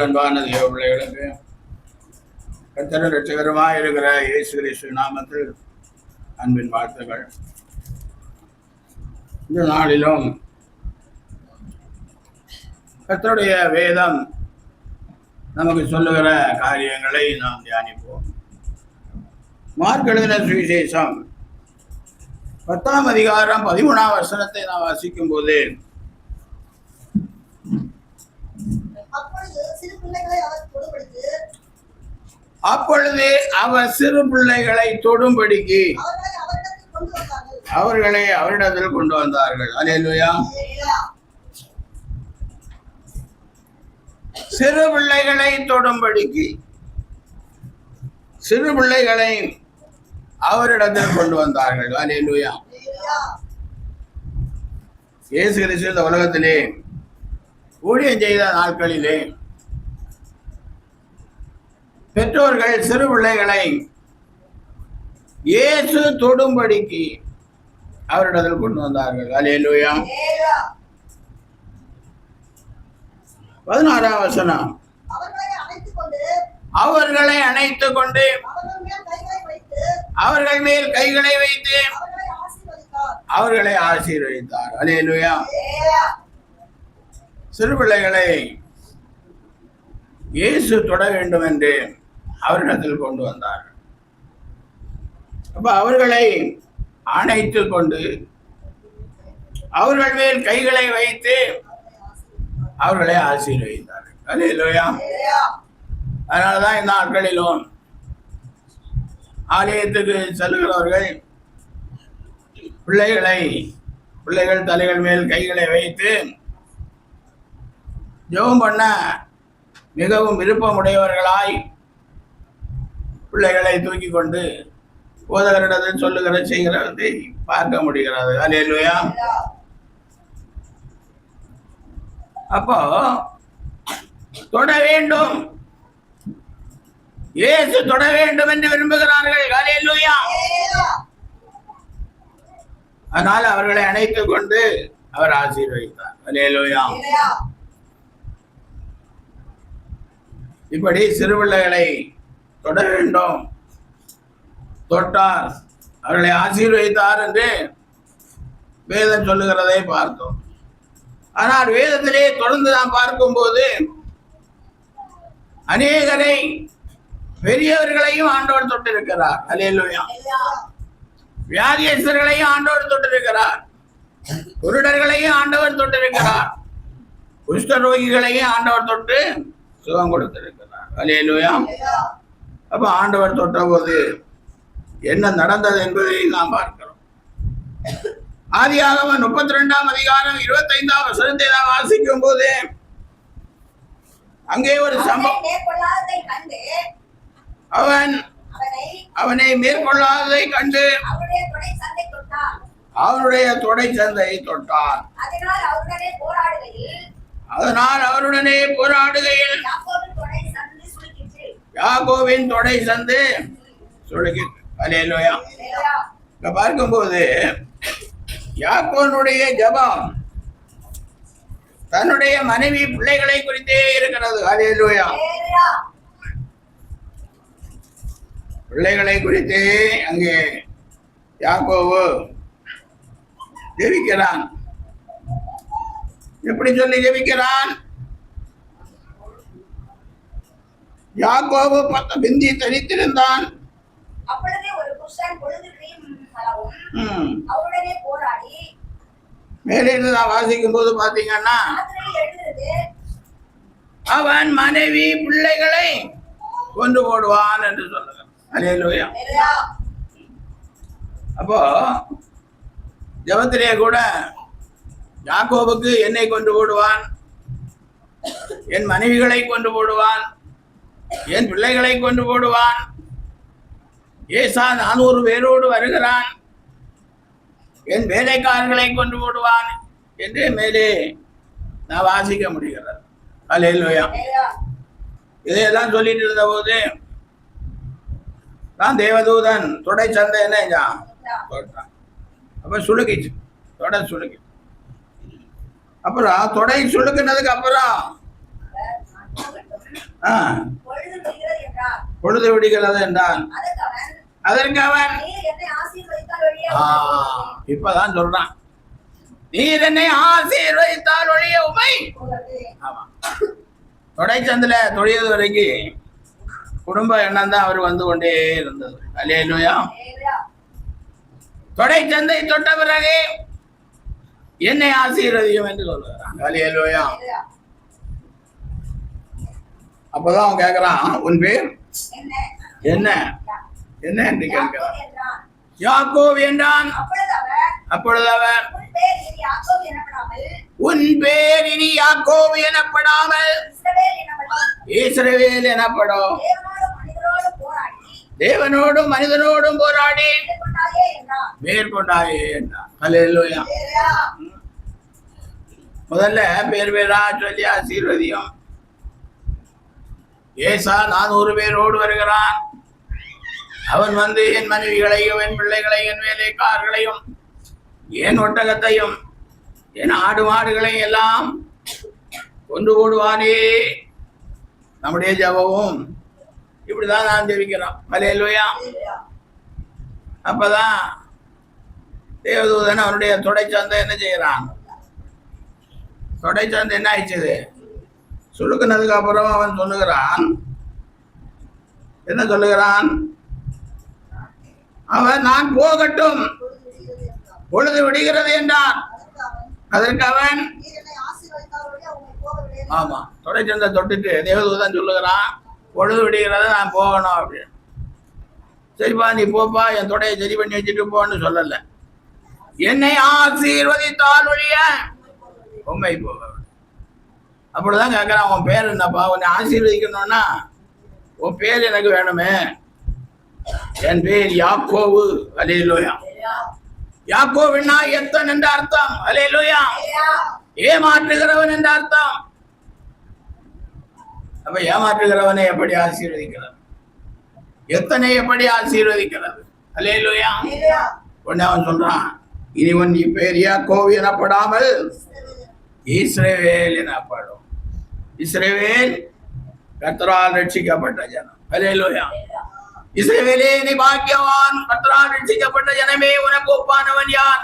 அன்பான தேவ பிள்ளைகளுக்கு கர்த்தரும் இரட்சகருமாய் இருக்கிற இயேசு கிறிஸ்து நாமத்தில் அன்பின் வாழ்த்துக்கள். இந்த நாளிலும் கர்த்தருடைய வேதம் நமக்கு சொல்லுகிற காரியங்களை நாம் தியானிப்போம். மார்க் எழுதின சுவிசேஷம் 10ஆம் அதிகாரம் 13ஆம் வசனத்தை நாம் வாசிக்கும் போது, அப்பொழுது அவர் சிறு பிள்ளைகளை தொடும்படிக்கு அவர்களை அவரிடத்தில் கொண்டு வந்தார்கள். அல்லேலூயா. சிறு பிள்ளைகளை தொடும்படிக்கு சிறு பிள்ளைகளை அவரிடத்தில் கொண்டு வந்தார்கள். அல்லேலூயா. இயேசு கிறிஸ்து இந்த உலகத்திலே ஊழியம் செய்த நாட்களிலே பெற்றோர்கள் சிறு பிள்ளைகளை இயேசு தொடும்படிக்கு அவரிடத்தில் கொண்டு வந்தார்கள். அல்லேலூயா. 16ஆம் வசனம், அவர்களை அணைத்துக் கொண்டு அவர்கள் மேல் கைகளை வைத்து அவர்களை ஆசீர்வதித்தார். அல்லேலூயா. சிறு பிள்ளைகளை இயேசு தொட வேண்டும் என்று அவரிடத்தில் கொண்டு வந்தார். அப்ப அவர்களை அணைத்துக் கொண்டு அவர்கள் மேல் கைகளை வைத்து அவர்களை ஆசீர்வதித்தார்கள். அல்லேலூயா. அதனாலதான் இந்த நாட்களிலும் ஆலயத்துக்கு செல்கிறவர்கள் பிள்ளைகள் தலைகள் மேல் கைகளை வைத்து ஜெபம் பண்ண மிகவும் விருப்பமுடையவர்களாய் பிள்ளைகளை தூக்கி கொண்டு போதகரிடத்தில் சொல்லுகிற செய்கிறதை பார்க்க முடிகிறது. அல்லேலூயா. அப்போ தொட வேண்டும், இயேசு தொட வேண்டும் என்று விரும்புகிறார்கள். அல்லேலூயா. அதனால் அவர்களை அணைத்துக் கொண்டு அவர் ஆசீர்வதித்தார். அல்லேலூயா. இப்படி சிறு பிள்ளைகளை தொட வேண்டும், தொட்டார் அவர்களை ஆசீர்வதித்தார் என்று வேதம் சொல்லுகிறதை பார்த்தோம். ஆனால் வேதத்திலே தொடர்ந்து நாம் பார்க்கும்போது அநேகரை பெரியவர்களையும் ஆண்டவர் தொட்டிருக்கிறார். அல்லேலூயா. வியாதியஸ்தர்களையும் ஆண்டவர் தொட்டிருக்கிறார், குருடர்களையும் ஆண்டவர் தொட்டிருக்கிறார், குஷ்டரோகிகளையும் ஆண்டவர் தொட்டு சுகம் கொடுத்திருக்கிறார். அல்லேலூயா. அப்ப ஆண்டவர் தொட்ட போது என்ன நடந்தது என்பதை நாம் பார்க்கிறோம். ஆதியாகமம் 32ஆம் அதிகாரம் 25ஆம் வசனத்தை நாம் வாசிக்கும் போது அங்கே ஒரு சம்பவம், அவனை மேற்கொள்ளாததை கண்டு அவருடைய தொடை சந்தையை தொட்டான். அதனால் அவருடனே போராடுகையில் யாக்கோபின் தொடை சந்து சுளுக்கிற்று. அல்லேலூயா. இங்க பார்க்கும்போது யாக்கோனுடைய ஜெபம் தன்னுடைய மனைவி பிள்ளைகளை குறித்தே இருக்கிறது. அல்லேலூயா. பிள்ளைகளை குறித்தே அங்கே யாக்கோபு ஜெபிக்கிறான். எப்படி சொல்லி ஜெபிக்கிறான்? யாக்கோபு பிந்தி தரித்திருந்தான். மேலே இருந்து நான் வாசிக்கும் போது பாத்தீங்கன்னா அவன் மனைவி பிள்ளைகளை கொண்டு போடுவான் என்று சொல்லுகிறான். அல்லேலூயா. அப்போ ஜெபத்திலே கூட யாக்கோபுக்கு என்னை கொண்டு போடுவான், என் மனைவிகளை கொண்டு போடுவான், என் பிள்ளைகளை கொண்டு போடுவான், ஏசா 400 பேரோடு வருகிறான், என் வேலைக்காரர்களை கொண்டு போடுவான் என்று மேலே நான் வாசிக்க முடிகிறது. அல்லேலூயா. இதையெல்லாம் சொல்லிட்டு இருந்த போது நான் தேவதூதன் தொடை சந்தை என்ன தொட்டான். அப்ப சுளுக்கிச்சு, தொடை சுளுக்கி. அப்புறம் தொடை சுளுக்குனதுக்கு அப்புறம் பொழுது விடுகிறது என்றான். அதற்கு அவன் இப்பதான் சொல்றான், நீர் என்னை ஆசீர்வதித்தால் ஒழிய உமை. ஆமா, தொடைச்சந்தில தொழியது வரைக்கும் குடும்ப எண்ணம் தான் அவர் வந்து கொண்டே இருந்தது. அல்லேலூயா. தொடைச்சந்தை தொட்ட பிறகு என்னை ஆசீர்வதியும் என்று சொல்லுகிறான். அல்லேலூயா. அப்பதான் அவன் கேட்கிறான், உன் பேர் என்ன என்ன என்று கேட்கிறான். யாக்கோபு என்றான். அப்பொழுது அவர், உன் பேர் இனி யாக்கோபு எனப்படாமல் இஸ்ரவேல் எனப்படும். தேவனோடும் மனிதனோடும் போராடி மேற்கொண்டாயே என்றான். அல்லேலூயா. முதல்ல பேர் பேரா சொல்லி ஆசீர்வதியும். ஏசா 400 பேரோடு வருகிறான். அவன் வந்து என் மனைவிகளையும் என் பிள்ளைகளையும் என் வேலைக்காரர்களையும் என் ஒட்டகத்தையும் என் ஆடு மாடுகளையும் எல்லாம் கொண்டு போடுவானே. நம்முடைய ஜெபமும் இப்படிதான் நான் ஜெபிக்கிறோம். அல்லேலூயா. அப்பதான் தேவதூதன் அவனுடைய தொடைச்சந்தை என்ன செய்யறான்? தொடைச்சந்தை என்ன ஆயிடுச்சு? சுழுக்குனதுக்கு அப்புறம் அவன் சொல்லுகிறான், என்ன சொல்லுகிறான்? அவன் நான் போகட்டும், பொழுது விடுகிறது என்றான். அதற்கு அவன், ஆமா, தொடைச்சந்தை தொட்டுட்டு தேவதூதன் சொல்லுகிறான், பொழுது விடுகிறத நான் போகணும் அப்படின்னு. சரிப்பா, நீ போப்பா, என் தொடையை சரி பண்ணி வச்சுட்டு போன்னு சொல்லல. என்னை ஆசீர்வதித்தால் ஒழிய உண்மை போக. அப்படிதான் கேட்கறான், உன் பேர் என்னப்பா? உன்னை ஆசீர்வதிக்கணும்னா உன் பேர் எனக்கு வேணுமே. என் பேர் யாக்கோபு. அல்லேலூயா. யாக்கோபுன்னா எத்தன் என்ற அர்த்தம். அல்லேலூயா. ஏமாற்றுகிறவன் என்ற அர்த்தம். அப்ப ஏமாற்றுகிறவனை எப்படி ஆசீர்வதிக்கிறது? எத்தனை எப்படி ஆசீர்வதிக்கிறது? அல்லேலூயா. உடனே அவன் சொல்றான், இனி உன் பேர் யாக்கோபு எனப்படாமல் இஸ்ரவேல் எனப்படும். இஸ்ரவேல் கர்த்தரால் ரட்சிக்கப்பட்ட ஜனம். அல்லேலூயா. இஸ்ரவேலே நீ பாக்கியவான், கர்த்தரால் ரட்சிக்கப்பட்ட ஜனமே, உனக்கு ஒப்பானவன் யார்?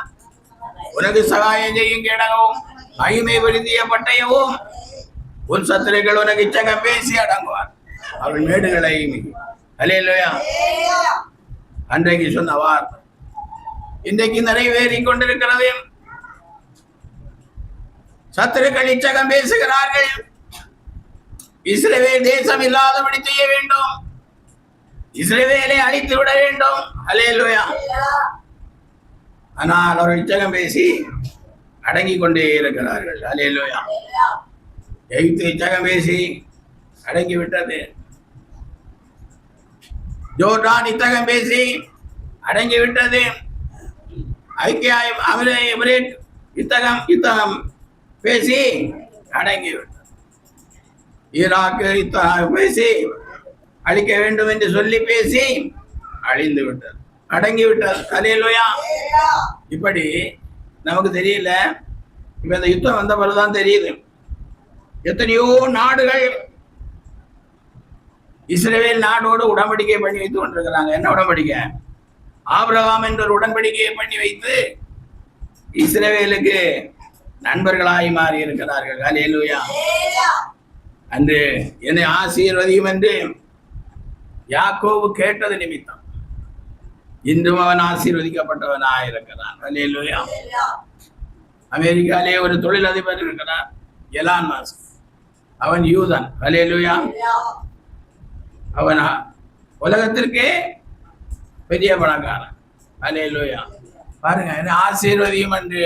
உனக்கு சகாயம் செய்யும் கேடகவும் மகிமை விருந்திய பட்டயவும் உன் சத்துருக்கள் உனக்கு இச்சகம் பேசி அடங்குவார். அவள் மேடுகளை. அல்லேலூயா. அன்றைக்கு சொன்ன வார்த்தை இன்றைக்கு நிறைவேறி கொண்டிருக்கிறது. சத்துருக்கள் இச்சகம் பேசுகிறார்கள். இஸ்ரவேல் தேசம் இல்லாதபடி செய்ய வேண்டும், இஸ்ரவேலை அழித்து விட வேண்டும். அல்லேலூயா. ஆனால் அவர்கள் இச்சகம் பேசி அடங்கி கொண்டே இருக்கிறார்கள். அல்லேலூயா. எகிப்து இச்சகம் பேசி அடங்கி விட்டது. ஜோர்டான் இச்சகம் பேசி அடங்கி விட்டது. ஐக்கிய எமிரேட் இத்தகம் பேசி அடங்கி விட்டது. ஈராக்கு இத்தகம் பேசி அழிக்க வேண்டும் என்று சொல்லி பேசி அழிந்து விட்டது, அடங்கி விட்டது. அல்லேலூயா. இப்படி நமக்கு தெரியல. இப்ப இந்த யுத்தம் வந்த பிறகுதான் தெரியுது. எத்தனையோ நாடுகள் இஸ்ரவேல் நாடோடு உடன்படிக்கை பண்ணி வைத்து கொண்டிருக்கிறாங்க. என்ன உடன்படிக்கை? ஆபிரகாம் என்ற ஒரு உடன்படிக்கையை பண்ணி வைத்து இஸ்ரவேலுக்கு நண்பர்களாய் மாறி இருக்கிறார்கள். அல்லேலூயா. அன்று என்னை ஆசீர்வதியும் என்று யாக்கோபு கேட்டது நிமித்தம் இன்றும் அவன் ஆசீர்வதிக்கப்பட்டவனாக இருக்கிறான். அல்லேலூயா. அமெரிக்காலே ஒரு தொழிலதிபர் இருக்கிறார், எலான் மஸ்க். அவன் யூதன். அல்லேலூயா. அவன் உலகத்திற்கே பெரிய பணக்காரன். அல்லேலூயா. பாருங்க, என்ன ஆசீர்வதியும் என்று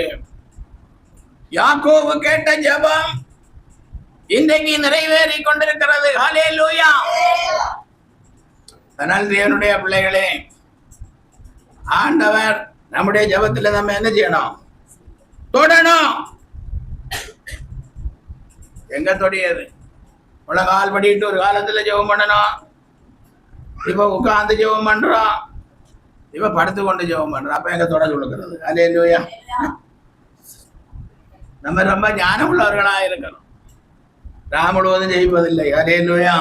யாக்கோபு கேட்ட ஜெபம் இன்றைக்கு நிறைவேறி கொண்டிருக்கிறது. அல்லேலூயா. அதனால் தேவனுடைய பிள்ளைகளே, ஆண்டவர் நம்முடைய ஜெபத்துல நம்ம என்ன செய்யணும்? தொடணும். எங்க தொடியது? உலகால் படிட்டு ஒரு காலத்துல ஜெபம் பண்ணணும். இப்ப உட்கார்ந்து ஜெபம் பண்றோம், இப்ப படுத்து கொண்டு ஜெபம் பண்றோம். அப்ப எங்க தொட கொடுக்கிறது? அல்லேலூயா. நம்ம ரொம்ப ஞானம் உள்ளவர்களா இருக்கணும். ராம் முழுவதும் ஜெயிப்பதில்லை. அல்லேலூயா.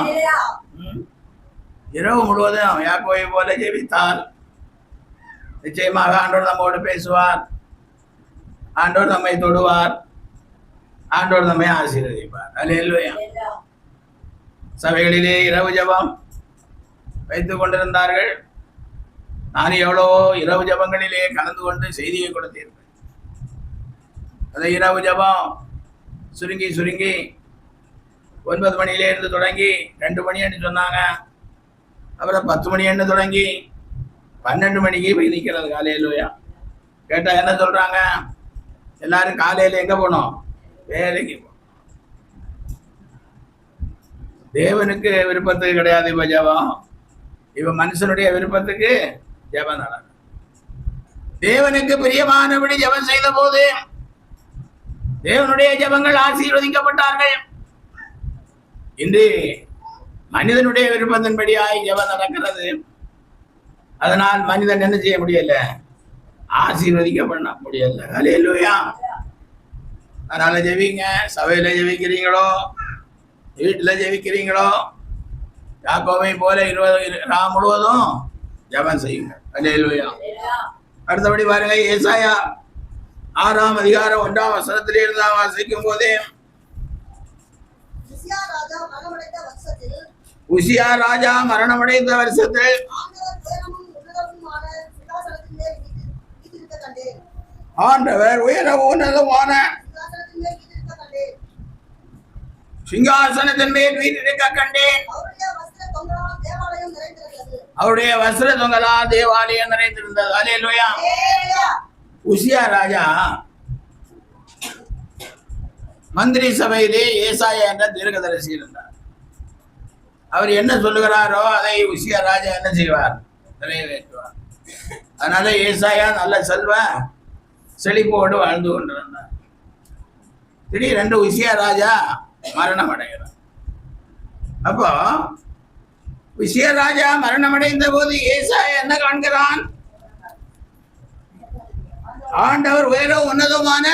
இரவு முழுவதும் யாக்கோபை போல ஜெபித்தால் நிச்சயமாக ஆண்டவர் நம்மோடு பேசுவார், ஆண்டவர் நம்மை தொடுவார், ஆண்டவர் நம்மை ஆசீர்வதிப்பார். அல்லேலூயா. சபைகளிலே இரவு ஜெபம் வைத்துக் கொண்டிருந்தார்கள். நான் எவ்வளவோ இரவு ஜெபங்களிலே கலந்து கொண்டு செய்தியை கொடுத்திருப்பேன். அந்த இரவு ஜெபம் சுருங்கி 9 மணியிலே இருந்து தொடங்கி 2 மணி என்று சொன்னாங்க. அப்புறம் 10 மணி என்று தொடங்கி 12 மணிக்கு போய் நிற்கிறது. காலையிலயா கேட்டா என்ன சொல்றாங்க? எல்லாரும் காலையில எங்க போனோம்? வேலைக்கு போனோம். தேவனுக்கு விருப்பத்துக்கு கிடையாது இப்ப ஜெபம். இப்ப மனுஷனுடைய விருப்பத்துக்கு ஜெபம் நடக்கும். தேவனுக்கு பிரியமானபடி ஜெபம் செய்த போது தேவனுடைய ஜெபங்கள் ஆசீர்வதிக்கப்பட்டார்கள். இன்று மனிதனுடைய விருப்பத்தின்படியாய் ஜெபம் நடக்கிறது. அதனால் மனிதன் என்ன செய்ய முடியல? ஆசீர்வதிக்கப்பட முடியல. அல்லேலூயா. அதனால ஜெபிங்க. சபையில ஜெபிக்கிறீங்களோ, வீட்டுல ஜெபிக்கிறீங்களோ, யாக்கோபை போல 20 ராம் முழுவதும் ஜெபம் செய்யுங்க. அல்லேலூயா. அடுத்தபடி பாருங்க, ஏசாயா 6ஆம் அதிகாரம் 1ஆம் வசனத்திலே இருந்து வாசிக்கும் போதே, உசியா ராஜா மரணமடைந்த வருஷத்தில் ஆண்டவர் உயரவும் உன்னதமான சிங்காசனத்தின் மேல் வீற்றிருக்க கண்டேன். அவருடைய வஸ்திர தொங்கலால் தேவாலயம் நிறைந்திருந்தது. அல்லேலூயா. உசியா ராஜா மந்திரி சபையிலே ஏசாயா என்ற தீர்க்கதரிசி இருந்தார். அவர் என்ன சொல்லுகிறாரோ அதை உசியா ராஜா என்ன செய்வார்? நிறைவேற்றுவார். அதனால ஏசாயா நல்ல செல்வ செழிப்போடு வாழ்ந்து கொண்டிருந்தார். திடீரென்று உசியா ராஜா மரணம் அடைகிறார். அப்போ உசியா ராஜா மரணம் அடைந்த போது ஏசாயா என்ன காண்கிறான்? ஆண்டவர் உயர உன்னதமான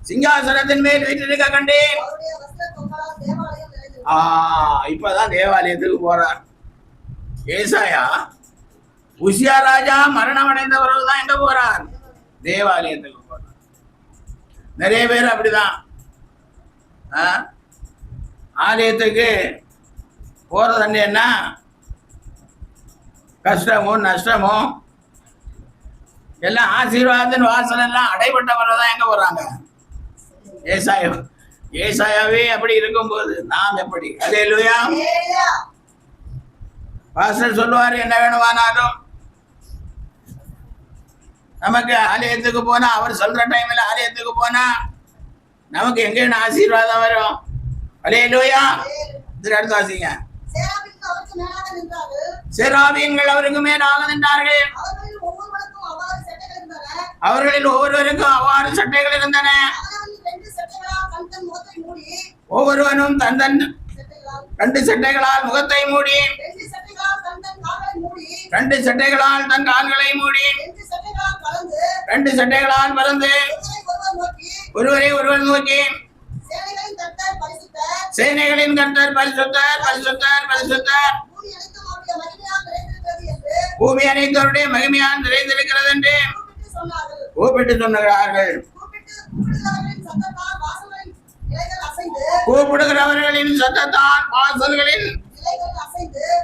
சிங்காசனத்தின் மேல் வீற்றிருக்க கண்டேன். இப்பதான் தேவாலயத்துக்கு போறார் ஏசாயா. உசியா ராஜா மரணம் அடைந்தவர்கள் தான் எங்க போறார்? தேவாலயத்துக்கு போறார். நிறைய பேர் அப்படிதான் ஆலயத்துக்கு போறது என்ன கஷ்டமும் நஷ்டமும் எல்லாம் ஆசீர்வாதத்தின் வாசல் எல்லாம் அடைபட்டவர்கள் தான் எங்க போறாங்க? ஏசாயாவே அப்படி இருக்கும்போது நாம் எப்படி? அல்லேலூயா. பாஸ்டர் சொல்லுவாரு, என்ன வேணுமானாலும் நமக்கு ஆலயத்துக்கு போனா, அவர் சொல்ற டைம்ல ஆலயத்துக்கு போனா நமக்கு எங்க ஆசீர்வாதம் வரும்? அல்லேலூயா. அடுத்து வாசிங்க. சேராபீன்கள் அவருக்கு மேலாக நின்றார்கள். அவர்களில் ஒவ்வொருவருக்கும் அவ்வாறு சட்டைகள் இருந்தன. ஒவ்வொருவனும் தன் 2 சட்டைகளால் முகத்தை மூடி, 2 சட்டைகளால் தன் கால்களை மூடி, 2 சட்டைகளால் பறந்து ஒருவரை ஒருவர் நோக்கி, சேனைகளின் கர்த்தர் பரிசுத்தர், பரிசுத்தர், பரிசுத்தர், பூமி அனைத்தவருடைய மகிமையால் நிறைந்திருக்கிறது என்று கூப்பிட்டு சொன்னார்கள். கூப்பிடுகிறவர்களின் சத்தத்தால் வாசல்களின்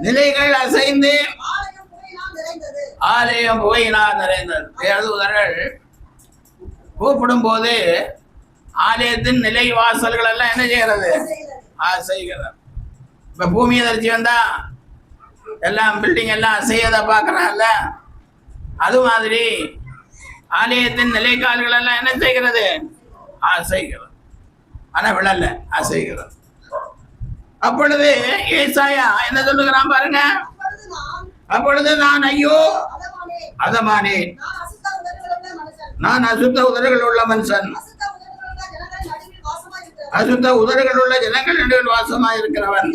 நிலைகள் அசைந்து ஆலயம் புகையினால் நிறைந்தது. எழுதுவர்கள் கூப்பிடும் போது ஆலயத்தின் நிலை வாசல்கள் எல்லாம் என்ன செய்கிறது? அசைகிறது. இப்ப பூமி அதிர்ச்சி வந்தா எல்லாம் பில்டிங் எல்லாம் அசையத பாக்குறாங்கல்ல, அது மாதிரி ஆலயத்தின் நிலைக்கால்கள் எல்லாம் என்ன செய்கிறது? அசைகிறது. ஆனா விழல்ல, அசைகிறது. அப்பொழுது ஏசாயா என்ன சொல்லுகிறான் பாருங்க. அப்பொழுது நான் ஐயோ அதமானேன், நான் அசுத்த உதடுகள் உள்ள மனுஷன், அசுத்த உதடுகள் உள்ள ஜனங்கள் நடுவில் வாசமாய் இருக்கிறவன்,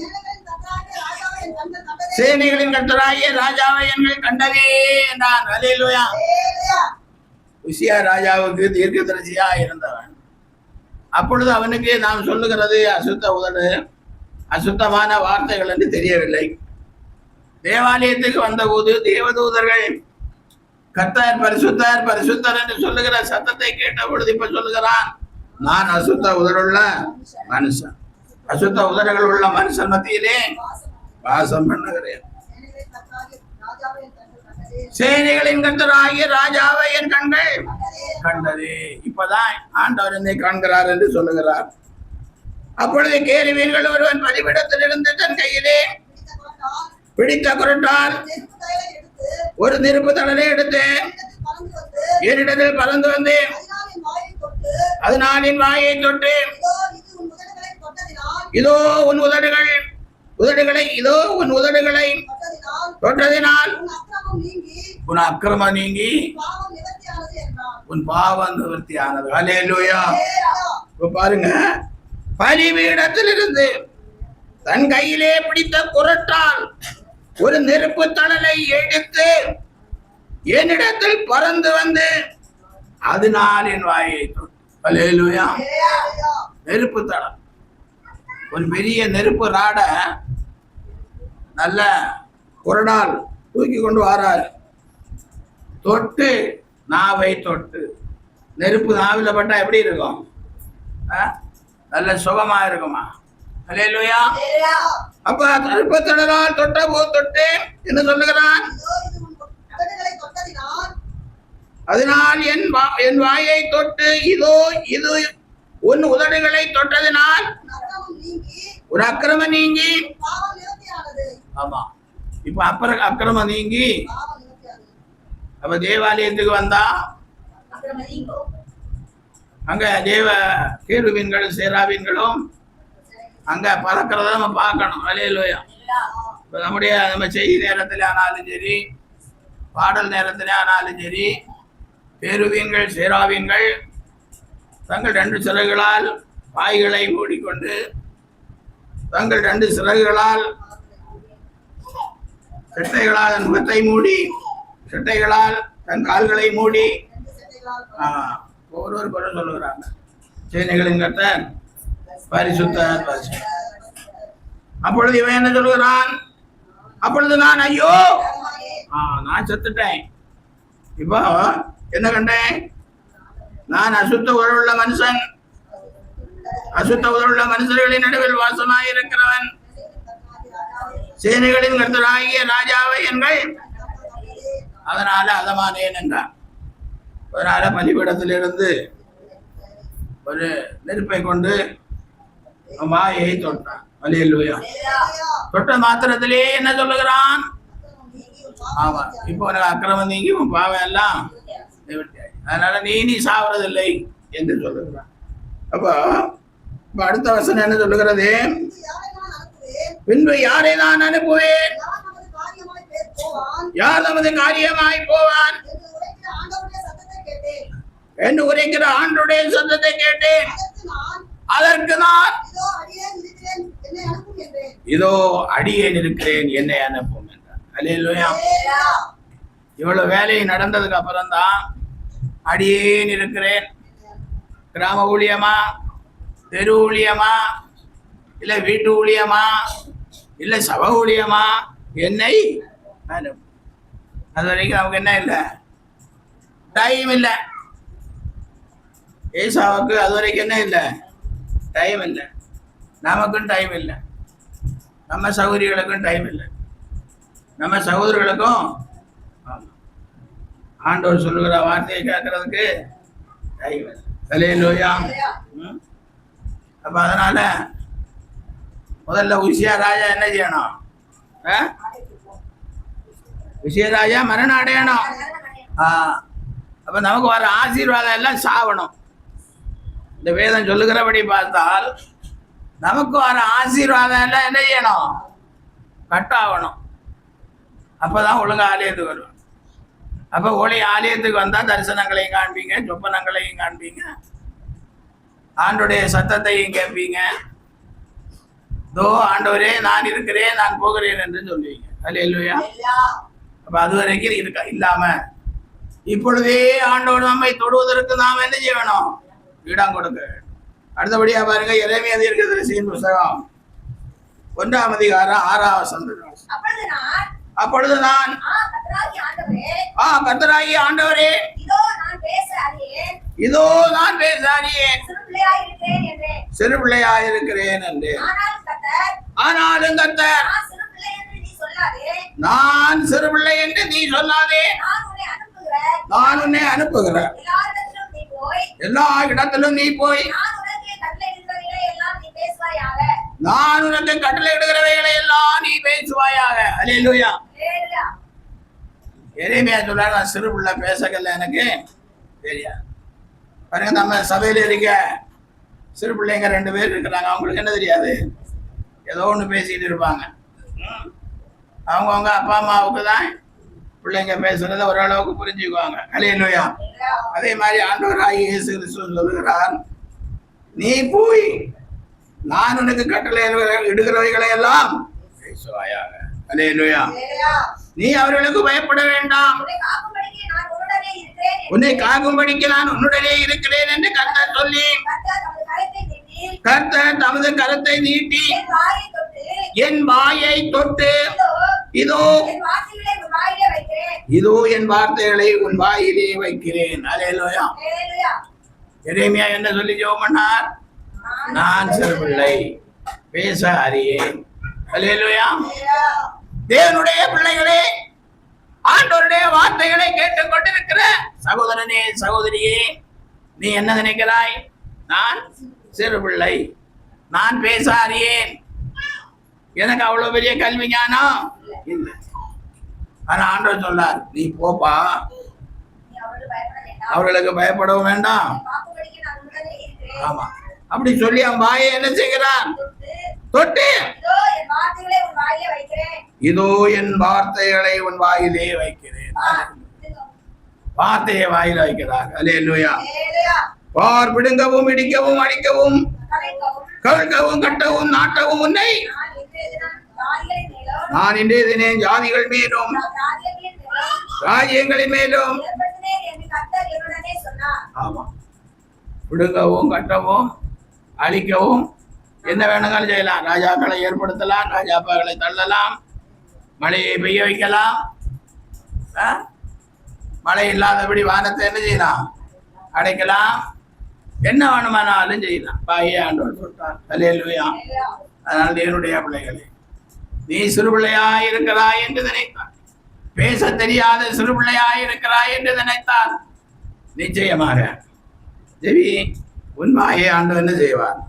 சேனைகளின் கர்த்தராகிய ராஜாவை எங்கள் கண்டதே என்றான். அல்லேலூயா. உசியா ராஜாவுக்கு தீர்க்கதரிசியா இருந்தவன். அப்பொழுது அவனுக்கு நாம் சொல்லுகிறது அசுத்த உதடு, அசுத்தமான வார்த்தைகள் என்று தெரியவில்லை. தேவாலயத்துக்கு வந்தபோது தேவதூதர்கள் கர்த்தர் பரிசுத்தர் பரிசுத்தர் என்று சொல்லுகிற சத்தத்தை கேட்ட பொழுது இப்ப சொல்லுகிறான், நான் அசுத்த உதடுள்ள மனுஷன், அசுத்த உதடுகள் உள்ள மனுஷன் மத்தியிலே வாசம் பண்ணுகிறேன். சேனைகளின் கர்த்தராகிய ராஜாவை என் கண்கள் கண்டது. இப்பதான் ஆண்டவர் என்னை காண்கிறார் என்று சொல்லுகிறார். அப்பொழுது கேருபீன்கள் ஒருவன் பலிபீடத்திலிருந்து தன் கையிலே பிடித்த குரட்டால் ஒரு நெருப்பு தழலை எடுத்து என்னிடத்தில் பறந்து வந்து அதனால் என் வாயை தொட்டு, இதோ உன் உதடுகளை தொட்டதினால் உன் அக்கிரமம் நீங்கி உன் பாவம் நிவர்த்தியானது. அல்லேலூயா. இப்ப பாருங்க, பலிபீடத்திலிருந்து தன் கையிலே பிடித்த குரட்டால் ஒரு நெருப்பு தழலை எடுத்து என்னிடத்தில் பறந்து வந்து அதனால் என் வாயை தொட்டு. அல்லேலூயா. நெருப்பு தழல், ஒரு பெரிய நெருப்பு ராட நல்ல குரடால் தூக்கி கொண்டு வராரு. தொட்டு, நாவை தொட்டு, நெருப்பு நாவில பட்டா எப்படி இருக்கும்? நல்ல சுகமா இருக்குமா? அல்லேலூயா. அப்ப நெருப்பு தழலால் தொட்ட போது தொட்டு என்ன சொல்லுகிறான்? அதனால் என் வாயை தொட்டு, இதோ இது உன் உதடுகளை தொட்டதினால் ஒரு அக்கிரமம் நீங்கி. ஆமா, இப்ப அக்கிரமம் நீங்கி. அப்ப தேவாலயத்துக்கு வந்தா அங்க தேவ கேருபீன்களும் சேராபீன்களும் அங்க பறக்கிறத நம்ம பார்க்கணும். அல்லேலூயா. இப்ப நம்ம செய்தி நேரத்துல ஆனாலும் சரி, பாடல் நேரத்துல ஆனாலும் சரி, கேருபீன்கள் சேராபீன்கள் தங்கள் 2 சிறகுகளால் வாய்களை மூடிக்கொண்டு, தங்கள் 2 சிறகுகளால் செட்டைகளால் தன் முகத்தை மூடி, செட்டைகளால் தன் கால்களை மூடி ஒவ்வொரு குரல் சொல்லுகிறாங்க, சேனைகளின் கர்த்தர் பரிசுத்தர் பரிசுத்தர். அப்பொழுது இவன் என்ன சொல்லுகிறான்? அப்பொழுது நான் ஐயோ நான் செத்துட்டேன். இப்போ என்ன கண்டேன்? நான் அசுத்த உதடுள்ள மனுஷன், அசுத்த உதடுள்ள மனுஷர்களின் நடுவில் வாசமாய் இருக்கிறவன், சேனைகளின் கர்த்தராகிய ராஜாவை என்கள் அதனால அதமானேன் என்றான். அதனால பலிபீடத்திலிருந்து ஒரு நெருப்பை கொண்டு வாயை தொட்டான். அல்லேலூயா. தொட்ட மாத்திரத்திலே என்ன சொல்லுகிறான்? ஆமா, இப்போ உனக்கு அக்கிரமம் நீங்கி உன் பாவம் எல்லாம் அதனால நீ சாவறதில்லை என்று சொல்லுகிறான். அப்ப அடுத்த வசனம் என்ன சொல்லுகிறது? பின்பு யாரை நான் அனுப்புவேன்? யார் நமது காரியமாய் போவான் என்று உரைக்கிற ஆண்டவருடைய சத்தத்தை கேட்டேன். அதற்கு நான் இதோ அடியேன் இருக்கிறேன், என்னை அனுப்பும் என்றார். அல்லேலூயா. இவ்வளவு வேலை நடந்ததுக்கு அப்புறம் தான் அடியேன் இருக்கிறேன். கிராம ஊழியமா, தெரு ஊழியமா, இல்ல வீட்டு ஊழியமா, இல்ல சபை ஊழியமா, என்னை அனுப்பும். அது வரைக்கும் நமக்கு என்ன இல்லை? டைம் இல்லை. ஏசாவுக்கு அது வரைக்கும் என்ன இல்லை? டைம் இல்லை. நமக்கும் டைம் இல்லை. நம்ம சகோதரிகளுக்கும் டைம் இல்லை. நம்ம சகோதரர்களுக்கும் ஆண்டவர் சொல்லுகிற வார்த்தையை கேட்கறதுக்கு டைம் இல்லை. அல்லேலூயா. அப்ப அதனால முதல்ல உசியா ராஜா என்ன செய்யணும்? உசியா ராஜா மரணம் அடையணும். அப்ப நமக்கு வர ஆசீர்வாதம் எல்லாம் சாவணும். இந்த வேதம் சொல்லுகிறபடி பார்த்தால் நமக்கு வர ஆசீர்வாதம் எல்லாம் என்ன செய்யணும்? கட்டாகணும். அப்பதான் ஒழுங்கா ஆலயத்துக்கு வருவோம். அப்ப ஆலயத்துக்கு வந்தா தரிசனங்களையும் காண்பீங்க, சொப்பனங்களையும் காண்பீங்க, ஆண்டோடைய சத்தத்தையும் கேட்பீங்க. தோ ஆண்டவரே நான் இருக்கிறேன், நான் போகிறேன் என்று சொல்லுவீங்க. அல்லேலூயா. அப்ப அது வரைக்கும் இருக்கா இல்லாம இப்பொழுதே ஆண்டவர் நம்மை தொடுவதற்கு நாம் என்ன செய்யணும்? இடம் கொடுக்க. அடுத்தபடியா பாருங்க, எரேமியா தீர்க்கதரிசியின் புஸ்தகம் 1ஆம் அதிகாரம் 6ஆம் வசனம். அப்பொழுது நான் கர்த்தராகிய ஆண்டவரே, இதோ நான் பேச அறியேன், சிறு பிள்ளையாயிருக்கிறேன் என்றேன். ஆனாலும் கர்த்தர், நான் சிறு பிள்ளை என்று நீ சொல்லாதே, நான் உன்னை அனுப்புகிறேன், எல்லா இடத்திலும் நீ போய் நான் உனக்கு கட்டளையிடுகிறவைகளை எல்லாம் நீ பேசுவாயாக. அல்லேலூயா. எரேமியா சொல்றாரு, நான் சிறு பிள்ளை பேசக்கல, எனக்கு தெரியாது. பாருங்க, நம்ம சபையில இருக்க சிறு பிள்ளைங்க 2 பேர் இருக்கிறாங்க. அவங்களுக்கு என்ன தெரியாது? ஏதோ ஒன்று பேசிட்டு இருப்பாங்க. அவங்கவுங்க அப்பா அம்மாவுக்கு தான் பிள்ளைங்க பேசுறத ஓரளவுக்கு புரிஞ்சுக்குவாங்க. அல்லேலூயா. அதே மாதிரி ஆண்டவராகிய இயேசு கிறிஸ்து சொல்லுகிறார், நீ போய் நான் உனக்கு கட்டளை இடுகிறவைகளை எல்லாம் பேசுவாயாக. அல்லேலூயா. நீ அவர்களுக்கு பயப்பட வேண்டாம், உன்னை காக்கும்படிக்கு நான் உன்னுடனே இருக்கிறேன் என்று கர்த்தர் சொல்லி, கர்த்தர் தமது கரத்தை நீட்டி என் வாயை தொட்டு, இதோ என் வார்த்தைகளை உன் வாயிலே வைக்கிறேன். அல்லேலூயா. எரேமியா என்ன சொல்லி ஜெபம் பண்ணார்? நான் சிறு பிள்ளை, பேச அறியேன். அல்லேலூயா. தேவனுடைய பிள்ளைகளே, ஆண்டவருடைய வார்த்தைகளை கேட்டுக் கொண்டிருக்கிற சகோதரனே, சகோதரியே, நீ என்ன நினைக்கிறாய்? நான் சிறு பிள்ளை, நான் பேச அறியேன், எனக்கு அவ்வளவு பெரிய கல்வி ஞானம் இல்லை. ஆனா ஆண்டவர் சொல்லார், நீ போப்பா, அவர்களுக்கு பயப்படவும் வேண்டாம். ஆமா, அப்படி சொல்லி அவன் வாயை என்ன செய்கிறான்? தொட்டு, இதோ என் வார்த்தைகளை உன் வாயிலே வைக்கிறேன். வார்த்தையை வாயில வைக்கிறார். அல்லேலூயா. பார், பிடுங்கவும் இடிக்கவும் அடிக்கவும் கவிழ்க்கவும் கட்டவும் நாட்டவும் உன்னை நான் இன்றைய தினம் ஜாதிகள் மேலும் ராஜ்யங்களின் மேலும், ஆமா, பிடுங்கவும் கட்டவும் அழிக்கவும் என்ன வேணுங்களும் செய்யலாம். ராஜாக்களை ஏற்படுத்தலாம், ராஜாப்பாக்களை தள்ளலாம், மழையை பெய்ய வைக்கலாம், மழை இல்லாதபடி வானத்தை என்ன செய்யலாம்? அடைக்கலாம், என்ன வேணுமானாலும் செய்யலாம். பாயே ஆண்டவர் சொல்றார். அல்லேலூயா. அதனால் என்னுடைய பிள்ளைகளே, நீ சிறு பிள்ளையாய் இருக்கிறாய் என்று நினைத்தார், பேச தெரியாத சிறு பிள்ளையாய் இருக்கிறாய் என்று நினைத்தார், நிச்சயமாக தேவி உன் வாயை ஆண்டவர் என்ன செய்வார்?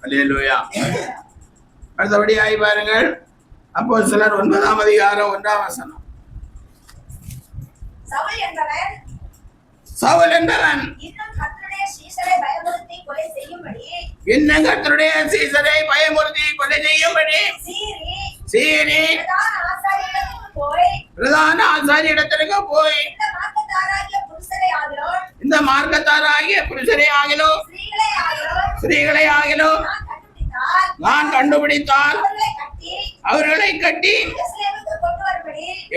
அல்லேலூயா. அடுத்தபடியாய் பாருங்கள், அப்போஸ்தலர் 9ஆம் அதிகாரம் 1ஆம் வசனம். சவுல் என்பவன் இன்னும் கர்த்தருடைய சீசரை பயமுறுத்தி கொலை செய்யும்படி சீரி பிரதான ஆசாரியரிடத்திற்கு போய் இந்த மார்க்கத்தாராகிய புருஷரை ஆகிலும் ஸ்திரீகளை ஆகிலும் நான் கண்டுபிடித்தால் அவர்களை கட்டி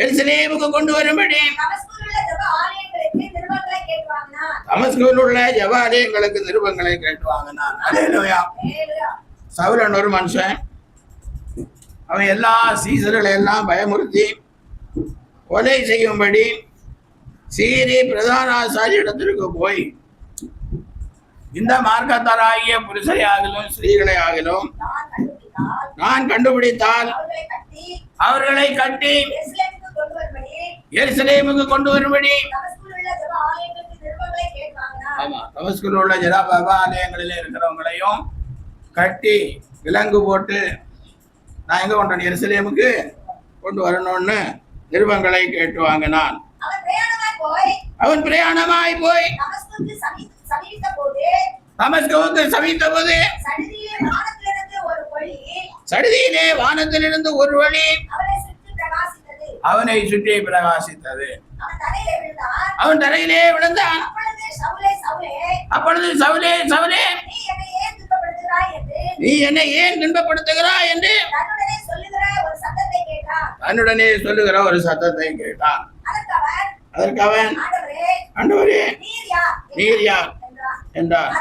எருசலேமுக்கு கொண்டு வரும்படி தமஸ்குவில் உள்ள ஜெப ஆலயங்களுக்கு நிருபங்களை கேட்டு வாங்கினான். அல்லேலூயா. சவுலன் ஒரு மனுஷன், அவன் எல்லா சீசர்களை எல்லாம் பயமுறுத்தி கொலை செய்யும்படி சீரி பிரதான ஆசாரியரிடத்திற்கு போய் இந்த மார்க்கத்தாராகிய புருஷரை ஆகிலும் ஸ்திரீகளை ஆகிலும் நான் கண்டுபிடித்தால் அவர்களை கட்டி எருசலேமுக்கு கொண்டு வரும்படி, ஆமா, தமஸ்குவில் உள்ள ஜெப ஆலயங்களில் இருக்கிறவங்களையும் கட்டி விலங்கு போட்டு நான் எங்க கொண்டேன்? எருசலேமுக்கு கொண்டு வரணும்னு நிருபங்களை கேட்டு வாங்கினான். அவன் பிரயாணமாய் போய் தமஸ்குவுக்கு சமீப போது சடுதியிலே வானத்திலிருந்து ஒரு வழி அவனை சுற்றி பிரகாசித்தது. அவன் தரையிலே விழுந்தான். அப்பொழுது சவுலே, சவுலே, நீ என்னை ஏன் துன்பப்படுத்துகிறாய் என்று தன்னுடனே சொல்லுகிற ஒரு சத்தத்தை கேட்டான். அதற்கு அவன், ஆண்டவரே, நீர் யார் என்றார்.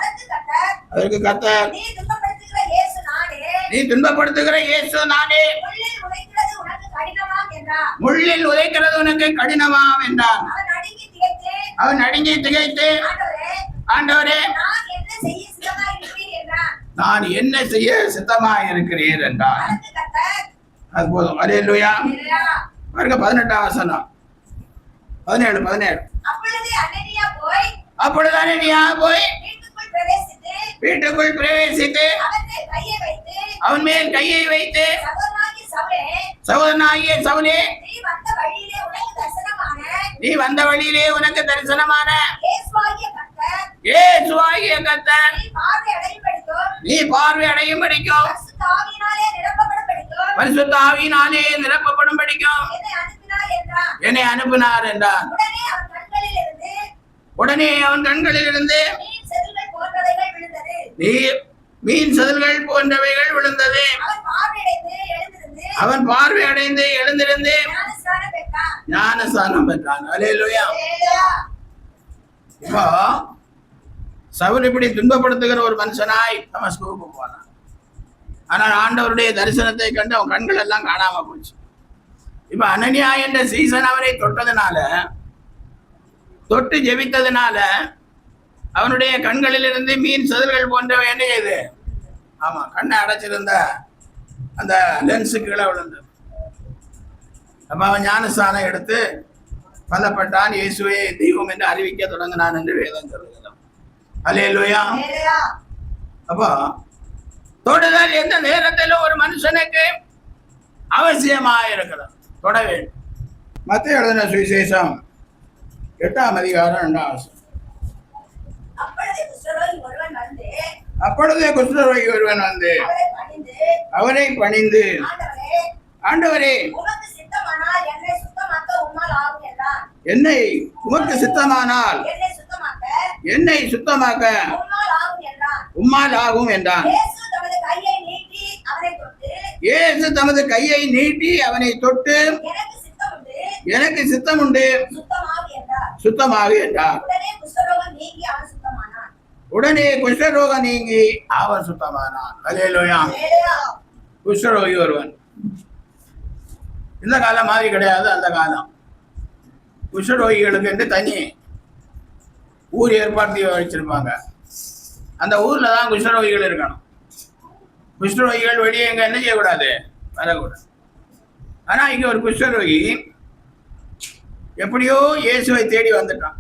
அதற்கு கர்த்தர், நீ துன்பப்படுத்துகிற இயேசு நானே, நீ துன்பப்படுத்துகிற இயேசு நானே, முள்ளில் உதைக்கிறது உனக்கு கடினமாம் என்றார். முள்ளில் உதைக்கிறது உனக்கு கடினமாம் என்றான். அவன் நடுங்கி திகைத்து, ஆண்டவரே, ஆண்டவரே, நான் என்ன செய்ய சித்தமாய் இருக்கிறீர் என்றான். நான் என்ன செய்ய சித்தமாய் இருக்கிறீர் என்றான். அதற்கு கர்த்தர், அது போதும். அல்லேலூயா. அல்லேலூயா. பாருங்க 18ஆம் வசனம். 17. அப்பொழுது அனனியா போய் வீட்டுக்குள் பிரவேசித்து அவன் மேல் கையை வைத்து, சகோதரனாகிய சவுலே, நீ வந்த வழியிலே உனக்கு தரிசனமான இயேசுவாகிய கர்த்தர் நீ பார்வை அடையும் படிக்கும், பரிசுத்த ஆவியினாலே நிரப்பப்படும் படிக்கும் என்னை அனுப்பினார் என்றார். உடனே அவன் கண்களில் இருந்து மீன் செதில்கள் போன்றவைகள் விழுந்தது. அவன் பார்வை அடைந்து எழுந்திருந்து ஞானஸ்நானம் பெற்றான். அல்லேலூயா. இப்போ சவுல் இப்படி துன்பப்படுத்துகிற ஒரு மனுஷனாய் தமஸ்குவுக்கு போனான். ஆனால் ஆண்டவருடைய தரிசனத்தை கண்டு அவன் கண்கள் எல்லாம் காணாம போச்சு. இப்ப அனனியா என்ற சீசன் அவரை தொட்டதுனால, தொட்டு ஜெபித்ததுனால அவனுடைய கண்களில் இருந்து மீன் செதில்கள் போன்றவை என்ன செய்யுது? ஆமா, கண்ணை அடைச்சிருந்த அந்த லென்ஸு கீழே விழுந்தது. அப்ப அவன் ஞானஸ்தானம் எடுத்து பலப்பட்டான், இயேசுவே தெய்வம் என்று அறிவிக்க தொடங்கினான் என்று வேதம் சொல்லுகிறோம். அல்லேலூயா. அப்போ தொடுதல் எந்த நேரத்திலும் ஒரு மனுஷனுக்கு அவசியமாக இருக்கிறது, தொட வேண்டும். மத்தேயு எழுதின சுவிசேஷம் 8ஆம் அதிகாரம் 2ஆம் வசனம். அப்பொழுது குஷ்டரோகி ஒருவன் வந்து அவரை பணிந்து, ஆண்டவரே, என்னை உமக்கு சித்தமானால் என்னை சுத்தமாக்க உம்மால் ஆகும் என்றான். இயேசு தமது கையை நீட்டி அவனை தொட்டு, எனக்கு சித்தம் உண்டு, சுத்தமாகு என்றார். உடனே குஷ்டரோகம் நீங்கி அவன் சுத்தமானான். அல்லேலூயா. குஷ்டரோகி ஒருவன். இந்த காலம் மாதிரி கிடையாது, அந்த காலம். குஷ்டரோகிகளுக்கு என்று தனி ஊர் ஏற்பாடு வச்சிருப்பாங்க. அந்த ஊர்ல தான் குஷ்டரோகிகள் இருக்கணும். குஷ்டரோகிகள் வெளியே எங்க என்ன செய்யக்கூடாது, வரக்கூடாது. ஆனா இங்க ஒரு குஷ்டரோகி எப்படியோ இயேசுவை தேடி வந்துட்டான்.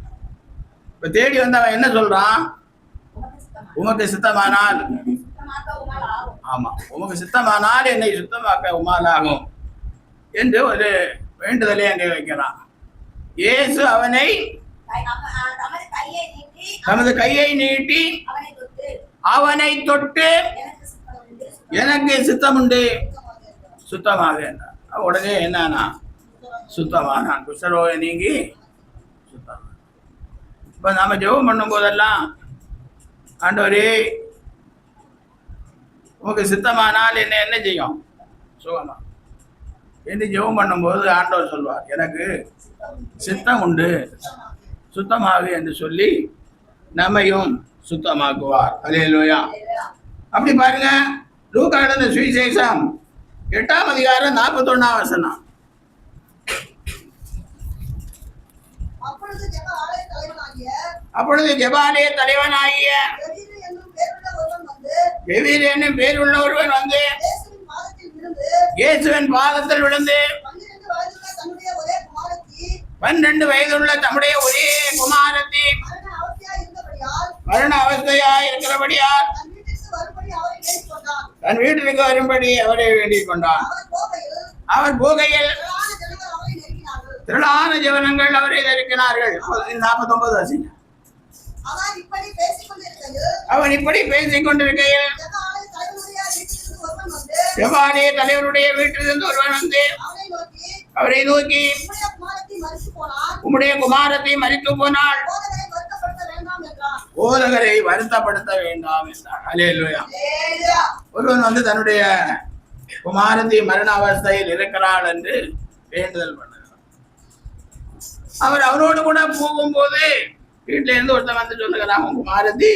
இப்ப தேடி வந்தவன் என்ன சொல்றான்? உமக்கு சித்தமானால், ஆமா, உமக்கு சித்தமானால் என்னை சுத்தமாக்க உமாலாகும் என்று ஒரு வேண்டுதலை அங்கே வைக்கிறான். இயேசு அவனை தமது கையை நீட்டி அவனை தொட்டு, எனக்கு சித்தம் உண்டு, சுத்தமாக என்றார். உடனே என்னன்னா சுத்தமானான். குஷ்டரோகம் நீங்கி சுத்தம். இப்ப நாம ஜெபம் பண்ணும் போதெல்லாம், ஆண்டவரே உமக்கு சித்தமானால் என்ன செய்யும்? சுகமா என்று ஜெபம் பண்ணும்போது ஆண்டவர் சொல்வார், எனக்கு சித்தம் உண்டு, சுத்தமாகு என்று சொல்லி நம்மையும் சுத்தமாக்குவார். அல்லேலூயா. அப்படி பாருங்க, லூக்கா எழுதின சுவிசேஷம் 8ஆம் அதிகாரம் 41ஆம் வசனம். அப்பொழுது ஜெபாலய தலைவனாகிய எவீர் என்னும் பேருள்ள ஒருவன் வந்து இயேசுவின் பாதத்தில் விழுந்து 12 வயதுள்ள தம்முடைய ஒரே குமாரத்தி மரண அவஸ்தையாய் இருக்கிறபடியால் தன் வீட்டிற்கு வரும்படி அவரை வேண்டிக் கொண்டான். அவர் போகையில் திரளான ஜனங்கள் அவரை தரிக்கிறார்கள். 49 வசனம். அவன் இப்படி பேசிக் கொண்டிருக்கையில் ஜெபாலய தலைவருடைய வீட்டிலிருந்து ஒருவன் வந்து அவரை நோக்கி, உம்முடைய குமாரத்தை மரித்து போனால் போதகரை வருத்தப்படுத்த வேண்டாம் என்றார். அல்லேலூயா. ஒருவன் வந்து தன்னுடைய குமாரத்தை மரண அவஸ்தையில் இருக்கிறாள் என்று வேண்டுதல் பண்ணுகிறார். அவர் அவரோடு கூட போகும்போது வீட்டில இருந்து ஒருத்தன் வந்து சொல்லுகிறான், குமாரத்தி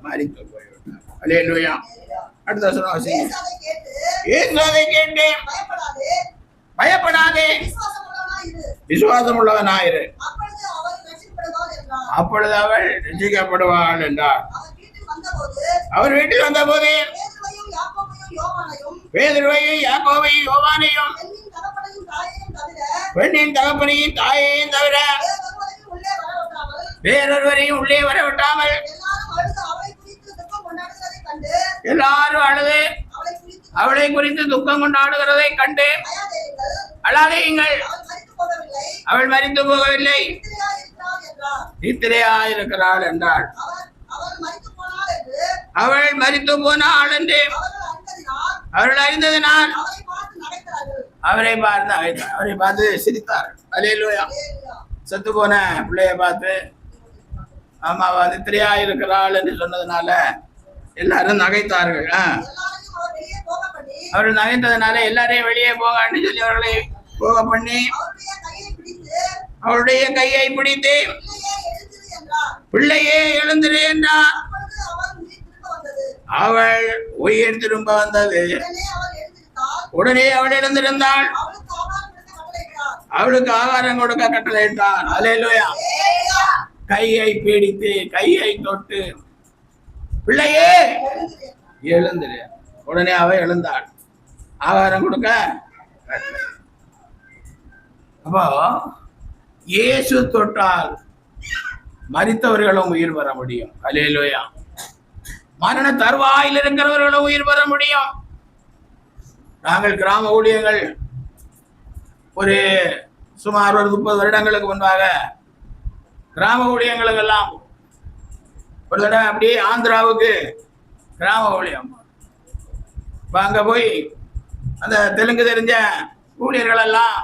மரித்து போய்விட்டார். அல்லேலூயா. அடுத்த வசனம் வாசிங்க. இயேசு அதை கேட்டு, இயேசு அதை கேட்டு பயப்படாதே, பயப்படாதே, விசுவாசமுள்ளவனாய் இரு. விசுவாசம் உள்ளவனாயிரு, அப்பொழுது அவள் ரட்சிக்கப்படுவாள் என்றார். அப்பொழுது அவள் ரட்சிக்கப்படுவாள் என்றார். அவர் வீட்டில் வந்தபோது அவர் வீட்டில் வந்தபோது பேதுருவையும் யாக்கோபையும் யோவானையும் பேதுருவையும் யாக்கோபையும் யோவானையும் பெண்ணின் தகப்பனையும் தாயையும் தவிர பெண்ணின் தகப்பனையும் தாயையும் தவிர வேறொருவரையும் உள்ளே வேறொருவரையும் உள்ளே வரவிடாமல் வர விட்டாமல் எல்லாரும் அழுது அவளை குறித்து துக்கம் கொண்டாடுகிறதை எல்லாரும் அழுது அவளை குறித்து துக்கம் கொண்டாடுகிறதை கண்டு கண்டு அழாதேயுங்கள், அழாதேயுங்கள், அவள் மரித்து போகவில்லை, அவள் மரித்து போகவில்லை, நித்திரையாயிருக்கிறாள் என்றார். நித்திரையாயிருக்கிறாள் என்றாள். அவள் மரித்து போனாள் என்று அவள் மரித்து போனாள் என்று அவர்கள் அறிந்ததினால் அவர்கள் அறிந்ததினால் அவரை பார்த்து நகைத்தார்கள். அவரை பார்த்து சிரித்தார். அல்லேலூயா. செத்து போன பிள்ளைய பார்த்து ஆமா நித்திரையாயிருக்கிறாள் என்று சொன்னதுனால எல்லாரும் நகைத்தார்கள். எல்லாரையும் அவர் வெளியே போக பண்ணி அவர்கள் நகைத்ததுனால எல்லாரையும் வெளியே போங்கன்னு சொல்லி அவர்களை போக பண்ணி அவருடைய கையை பிடித்து அவருடைய கையை பிடித்து பிள்ளையே எழுந்திரு பிள்ளையே எழுந்திரு என்றார். என்றார். அப்பொழுது அவள் உயிர் திரும்ப வந்தது. அவள் உயிர் திரும்ப வந்தது. உடனே உடனே அவள் எழுந்திருந்தாள். அவள் எழுந்திருந்தாள். அவளுக்கு ஆகாரம் கொடுக்க அவளுக்கு ஆகாரம் கொடுக்க கட்டளையிட்டார். கட்டளையிட்டார். அல்லேலூயா. ஏயா, கையை பிடித்து கையை தொட்டு பிள்ளையே எழுந்திரு. எழுந்திரு. உடனே அவ எழுந்தாள். ஆகாரம் கொடுக்க கட்டளை. அப்போ இயேசு தொட்டால் மரித்தவர்களும் உயிர் பெற முடியும். அல்லேலூயா. மரண தருவாயில் இருக்கிறவர்களும் உயிர் பெற முடியும். நாங்கள் கிராம ஊழியர்கள் ஒரு சுமார் ஒரு 30 வருடங்களுக்கு முன்பாக கிராம ஊழியங்களுக்கெல்லாம் ஒரு தடவை அப்படியே ஆந்திராவுக்கு கிராம ஊழியம். இப்போ அங்கே போய் அந்த தெலுங்கு தெரிஞ்ச ஊழியர்கள் எல்லாம்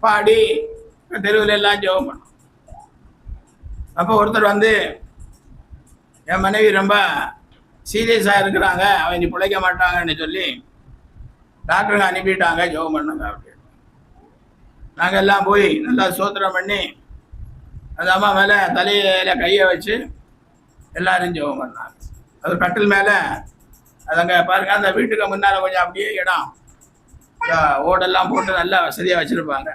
பாடி தெருவில் எல்லாம் ஜெபம் பண்ணோம். அப்போ ஒருத்தர் வந்து என் மனைவி ரொம்ப சீரியஸாக இருக்கிறாங்க, அவன் இனி பிழைக்க மாட்டாங்கன்னு சொல்லி டாக்டருங்க அனுப்பிட்டாங்க, ஜெபம் பண்ணுங்க அப்படின்னு. நாங்கள் எல்லாம் போய் நல்லா சோத்திரம் பண்ணி அந்த அம்மா மேலே தலையில கையை வச்சு எல்லாரும் ஜெபம் பண்ணாங்க. அது கட்டில் மேலே அது அங்கே பாருங்க, அந்த வீட்டுக்கு முன்னால் கொஞ்சம் அப்படியே இடம் ஓடெல்லாம் போட்டு நல்லா வசதியாக வச்சுருப்பாங்க.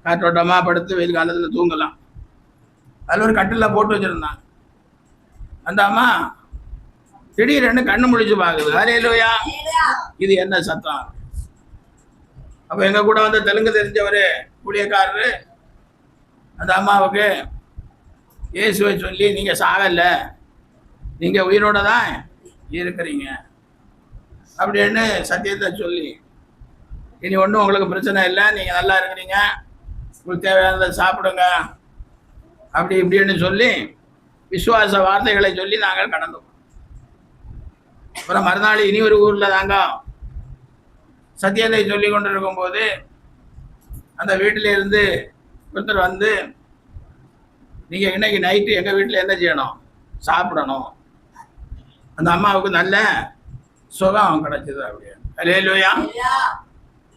காற்றோட்டமாக படுத்து வெயில் காலத்தில் தூங்கலாம். அதில் ஒரு கட்டிலில் போட்டு வச்சுருந்தாங்க. அந்த அம்மா திடீரென்னு கண்ணு முழிச்சு பார்க்குது. அல்லேலூயா. இது என்ன சத்தம்? அப்போ எங்கள் கூட வந்து தெலுங்கு தெரிஞ்சவர் ஊழியக்காரரு அந்த அம்மாவுக்கு இயேசுவை சொல்லி நீங்கள் சாகலை, நீங்கள் உயிரோட தான் இருக்கிறீங்க அப்படின்னு சத்தியத்தை சொல்லி, இனி ஒன்றும் உங்களுக்கு பிரச்சனை இல்லை, நீங்கள் நல்லா இருக்கிறீங்க, உங்களுக்கு தேவையானதை சாப்பிடுங்க அப்படி இப்படின்னு சொல்லி விசுவாச வார்த்தைகளை சொல்லி நாங்கள் கடந்தோம். அப்புறம் மறுநாள் இனி ஒரு ஊரில் தாங்க சத்தியத்தை சொல்லி கொண்டு இருக்கும்போது அந்த வீட்டில இருந்து ஒருத்தர் வந்து, நீங்கள் இன்னைக்கு நைட்டு எங்கள் வீட்டில் என்ன செய்யணும்? சாப்பிடணும். அந்த அம்மாவுக்கு நல்ல சுகம் கிடைச்சது அப்படியே. அல்லேலூயா.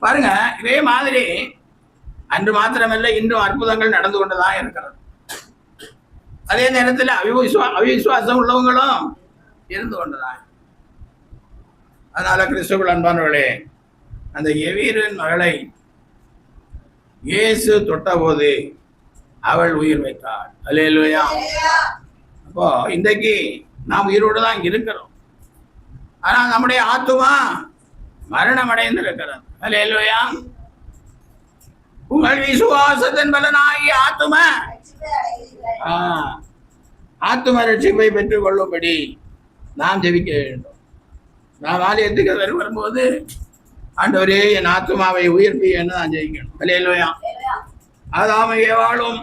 பாருங்க, இதே மாதிரி அன்று மாத்திரமல்ல இன்றும் அற்புதங்கள் நடந்து கொண்டுதான் இருக்கிறது. அதே நேரத்தில் அவிசுவாசம் உள்ளவங்களும் இருந்து கொண்டுதான். அதனால கிறிஸ்துவுக்குள் அன்பானவர்களே, அந்த எவீரின் மகளை இயேசு தொட்டபோது அவள் உயிர் வைத்தாள். அல்லேலூயா. அப்போ இன்றைக்கு நாம் உயிரோடு தான் இருக்கிறோம். ஆனால் நம்முடைய ஆத்துமா மரணம் அடைந்து இருக்கிறது. அல்லேலூயா. உங்கள் விசுவாசத்தின் பலனாகிய ஆத்தும ரட்சிப்பை பெற்றுக் கொள்ளும்படி நாம் ஜெபிக்க வேண்டும். நாம் ஆலயத்துக்கு வரும்போது ஆண்டவரே என் ஆத்துமாவை உயிர்ப்பின்னு நான் ஜெயிக்கணும். அல்லேலூயா. ஆதாம் ஏவாளும்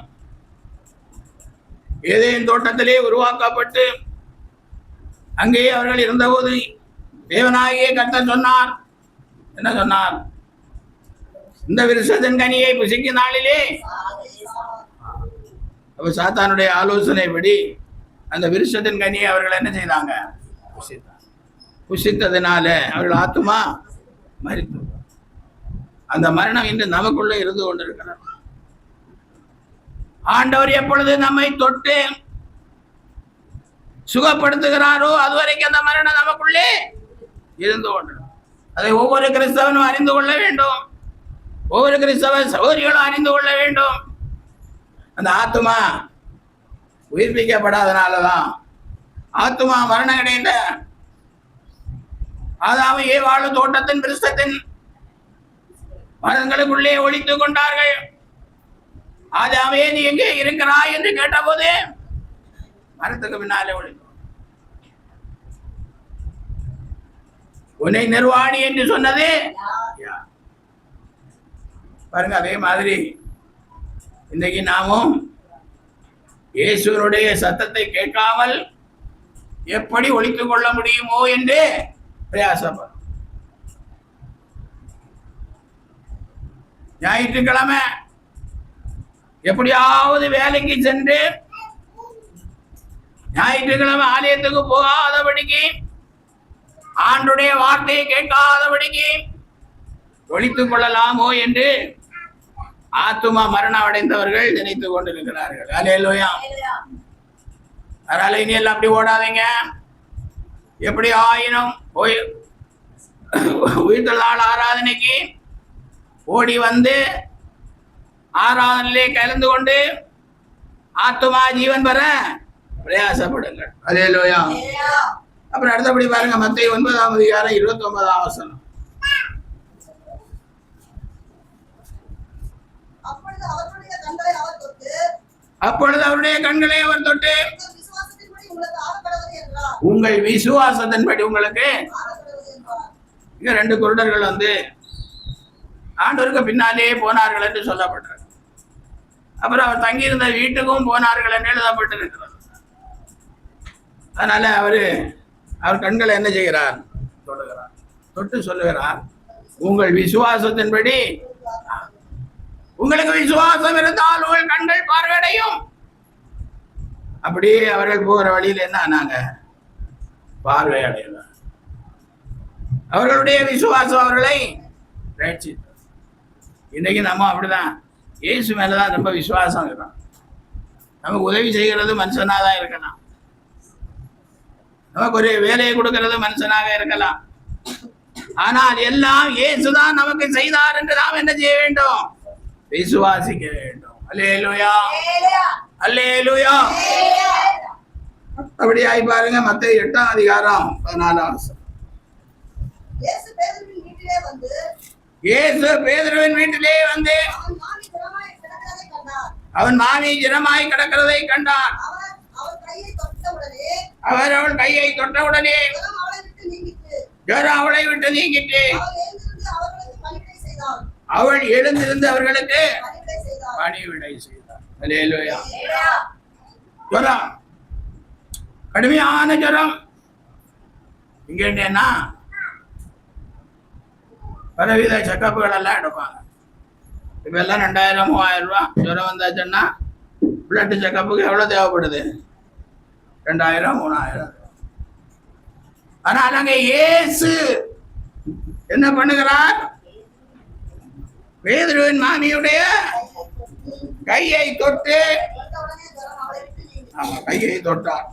ஏதேன் தோட்டத்திலே உருவாக்கப்பட்டு அங்கேயே அவர்கள் இருந்தபோது தேவனாகிய கர்த்தர் சொன்னார். என்ன சொன்னார்? இந்த விருட்சத்தின் கனியை புசிக்கும் நாளிலே. அப்ப சாத்தானுடைய ஆலோசனைப்படி அந்த விருட்சத்தின் கனியை அவர்கள் என்ன செய்தாங்க? புசித்ததினால அவர்கள் ஆத்துமா மரித்து. அந்த மரணம் இன்று நமக்குள்ள இருந்து கொண்டிருக்கிறார். ஆண்டவர் எப்பொழுது நம்மை தொட்டு சுகப்படுத்துகிறாரோ அதுவரைக்கும் அந்த மரணம் நமக்குள்ளே இருந்து கொண்டு அதை ஒவ்வொரு கிறிஸ்தவனும் அறிந்து கொள்ள வேண்டும். ஒவ்வொரு கிறிஸ்தவ சகோதரிகளும் அறிந்து கொள்ள வேண்டும். அந்த ஆத்துமா உயிர்ப்பிக்கப்படாதனாலதான் ஆத்துமா மரணம் அடைந்த ஆதாம் ஏவாளும் தோட்டத்தின் கிறிஸ்தத்தின் மரங்களுக்குள்ளே ஒளித்துக் கொண்டார்கள். ஆதாமே நீ எங்கே இருக்கிறாய் என்று கேட்டபோது மரத்துக்கு பின்னாலே ஒளித்து உன்னை நிர்வாணி என்று சொன்னது பாருங்க. அதே மாதிரி இன்றைக்கு நாமும் இயேசுவனுடைய சத்தத்தை கேட்காமல் எப்படி ஒழித்துக் கொள்ள முடியுமோ என்று பிரயாசப்படும். ஞாயிற்றுக்கிழமை எப்படியாவது வேலைக்கு சென்று ஞாயிற்றுக்கிழமை ஆலயத்துக்கு போகாதபடிக்கு ஆண்டுடைய வார்த்தையை கேட்காதபடிக்கு ஒழித்துக் கொள்ளலாமோ என்று ஆத்துமா மரணம் அடைந்தவர்கள் நினைத்துக் கொண்டிருக்கிறார்கள். அல்லேலூயா. அதனால இனி எல்லாம் அப்படி ஓடாதீங்க. எப்படி ஆயினும் உயிர்த்தெழுநாள் ஆராதனைக்கு ஓடி வந்து ஆராதனையிலே கலந்து கொண்டு ஆத்துமா ஜீவன் பெற பிரயாசப்படுங்கள். அல்லேலூயா. அப்புறம் அடுத்தபடி பாருங்க, மத்தேயு 9ஆம் அதிகாரம் 29ஆம் வசனம். அப்பொழுது அவருடைய கண்களை அவர் தொட்டு உங்கள் விசுவாசத்தின்படி உங்களுக்கு இங்க 2 குருடர்கள் வந்து ஆண்டவருக்கு பின்னாலே போனார்கள் என்று சொல்லப்பட்டது. அப்புறம் அவர் தங்கியிருந்த வீட்டுக்கும் போனார்கள் என்று எழுதப்பட்டிருக்கிறது. அதனால அவர் கண்களை என்ன செய்கிறார்? தொடுகிறார். தொட்டு சொல்லுகிறார், உங்கள் விசுவாசத்தின்படி, உங்களுக்கு விசுவாசம் இருந்தால் உங்கள் கண்கள் பார்வையடையும். அப்படியே அவர்கள் போகிற வழியில் என்ன ஆனாங்க? பார்வை அடையலாம். அவர்களுடைய விசுவாசம் அவர்களை ரட்சித்தது. இன்னைக்கு நம்ம அப்படிதான், இயேசு மேலதான் ரொம்ப விசுவாசம் இருக்கணும். நமக்கு உதவி செய்கிறது மனுஷனாதான் இருக்கலாம், நமக்கு ஒரு வேலையை கொடுக்கிறது மனுஷனாக இருக்கலாம். ஆனால் எல்லாம் இயேசுதான் நமக்கு செய்தார் என்று நாம் என்ன செய்ய வேண்டும்? விசுவாசிக்க வேண்டும். அல்லேலூயா, அல்லேலூயா. அப்படியாய் பாருங்க, மத்தேயு 8ஆம் அதிகாரம் 14ஆம் வசனம். இயேசு பேதுருவின் வீட்டிலே வந்து அவன் மாமி ஜனமாய் கிடக்கிறதை கண்டார். அவர் அவள் கையை தொட்டவுடனே ஜுரம் அவளை விட்டு நீங்கிட்டு அவள் எழுந்திருந்து அவர்களுக்கு பணிவிடை செய்தார். அல்லேலூயா. ஜுரம், கடுமையான ஜுரம். இங்க என்ன பலவித செக்கப்புகள் எல்லாம் எடுப்பாங்க. இப்ப எல்லாம் 2000-3000 ரூபா. ஜுரம் வந்தாச்சுன்னா பிளட் செக்கப்புக்கு எவ்வளவு தேவைப்படுது? 2000-3000. ஆனால் அங்க இயேசு என்ன பண்ணுகிறார்? பேதுருவின் மாமியுடைய கையை தொட்டு, கையை தொட்டார்.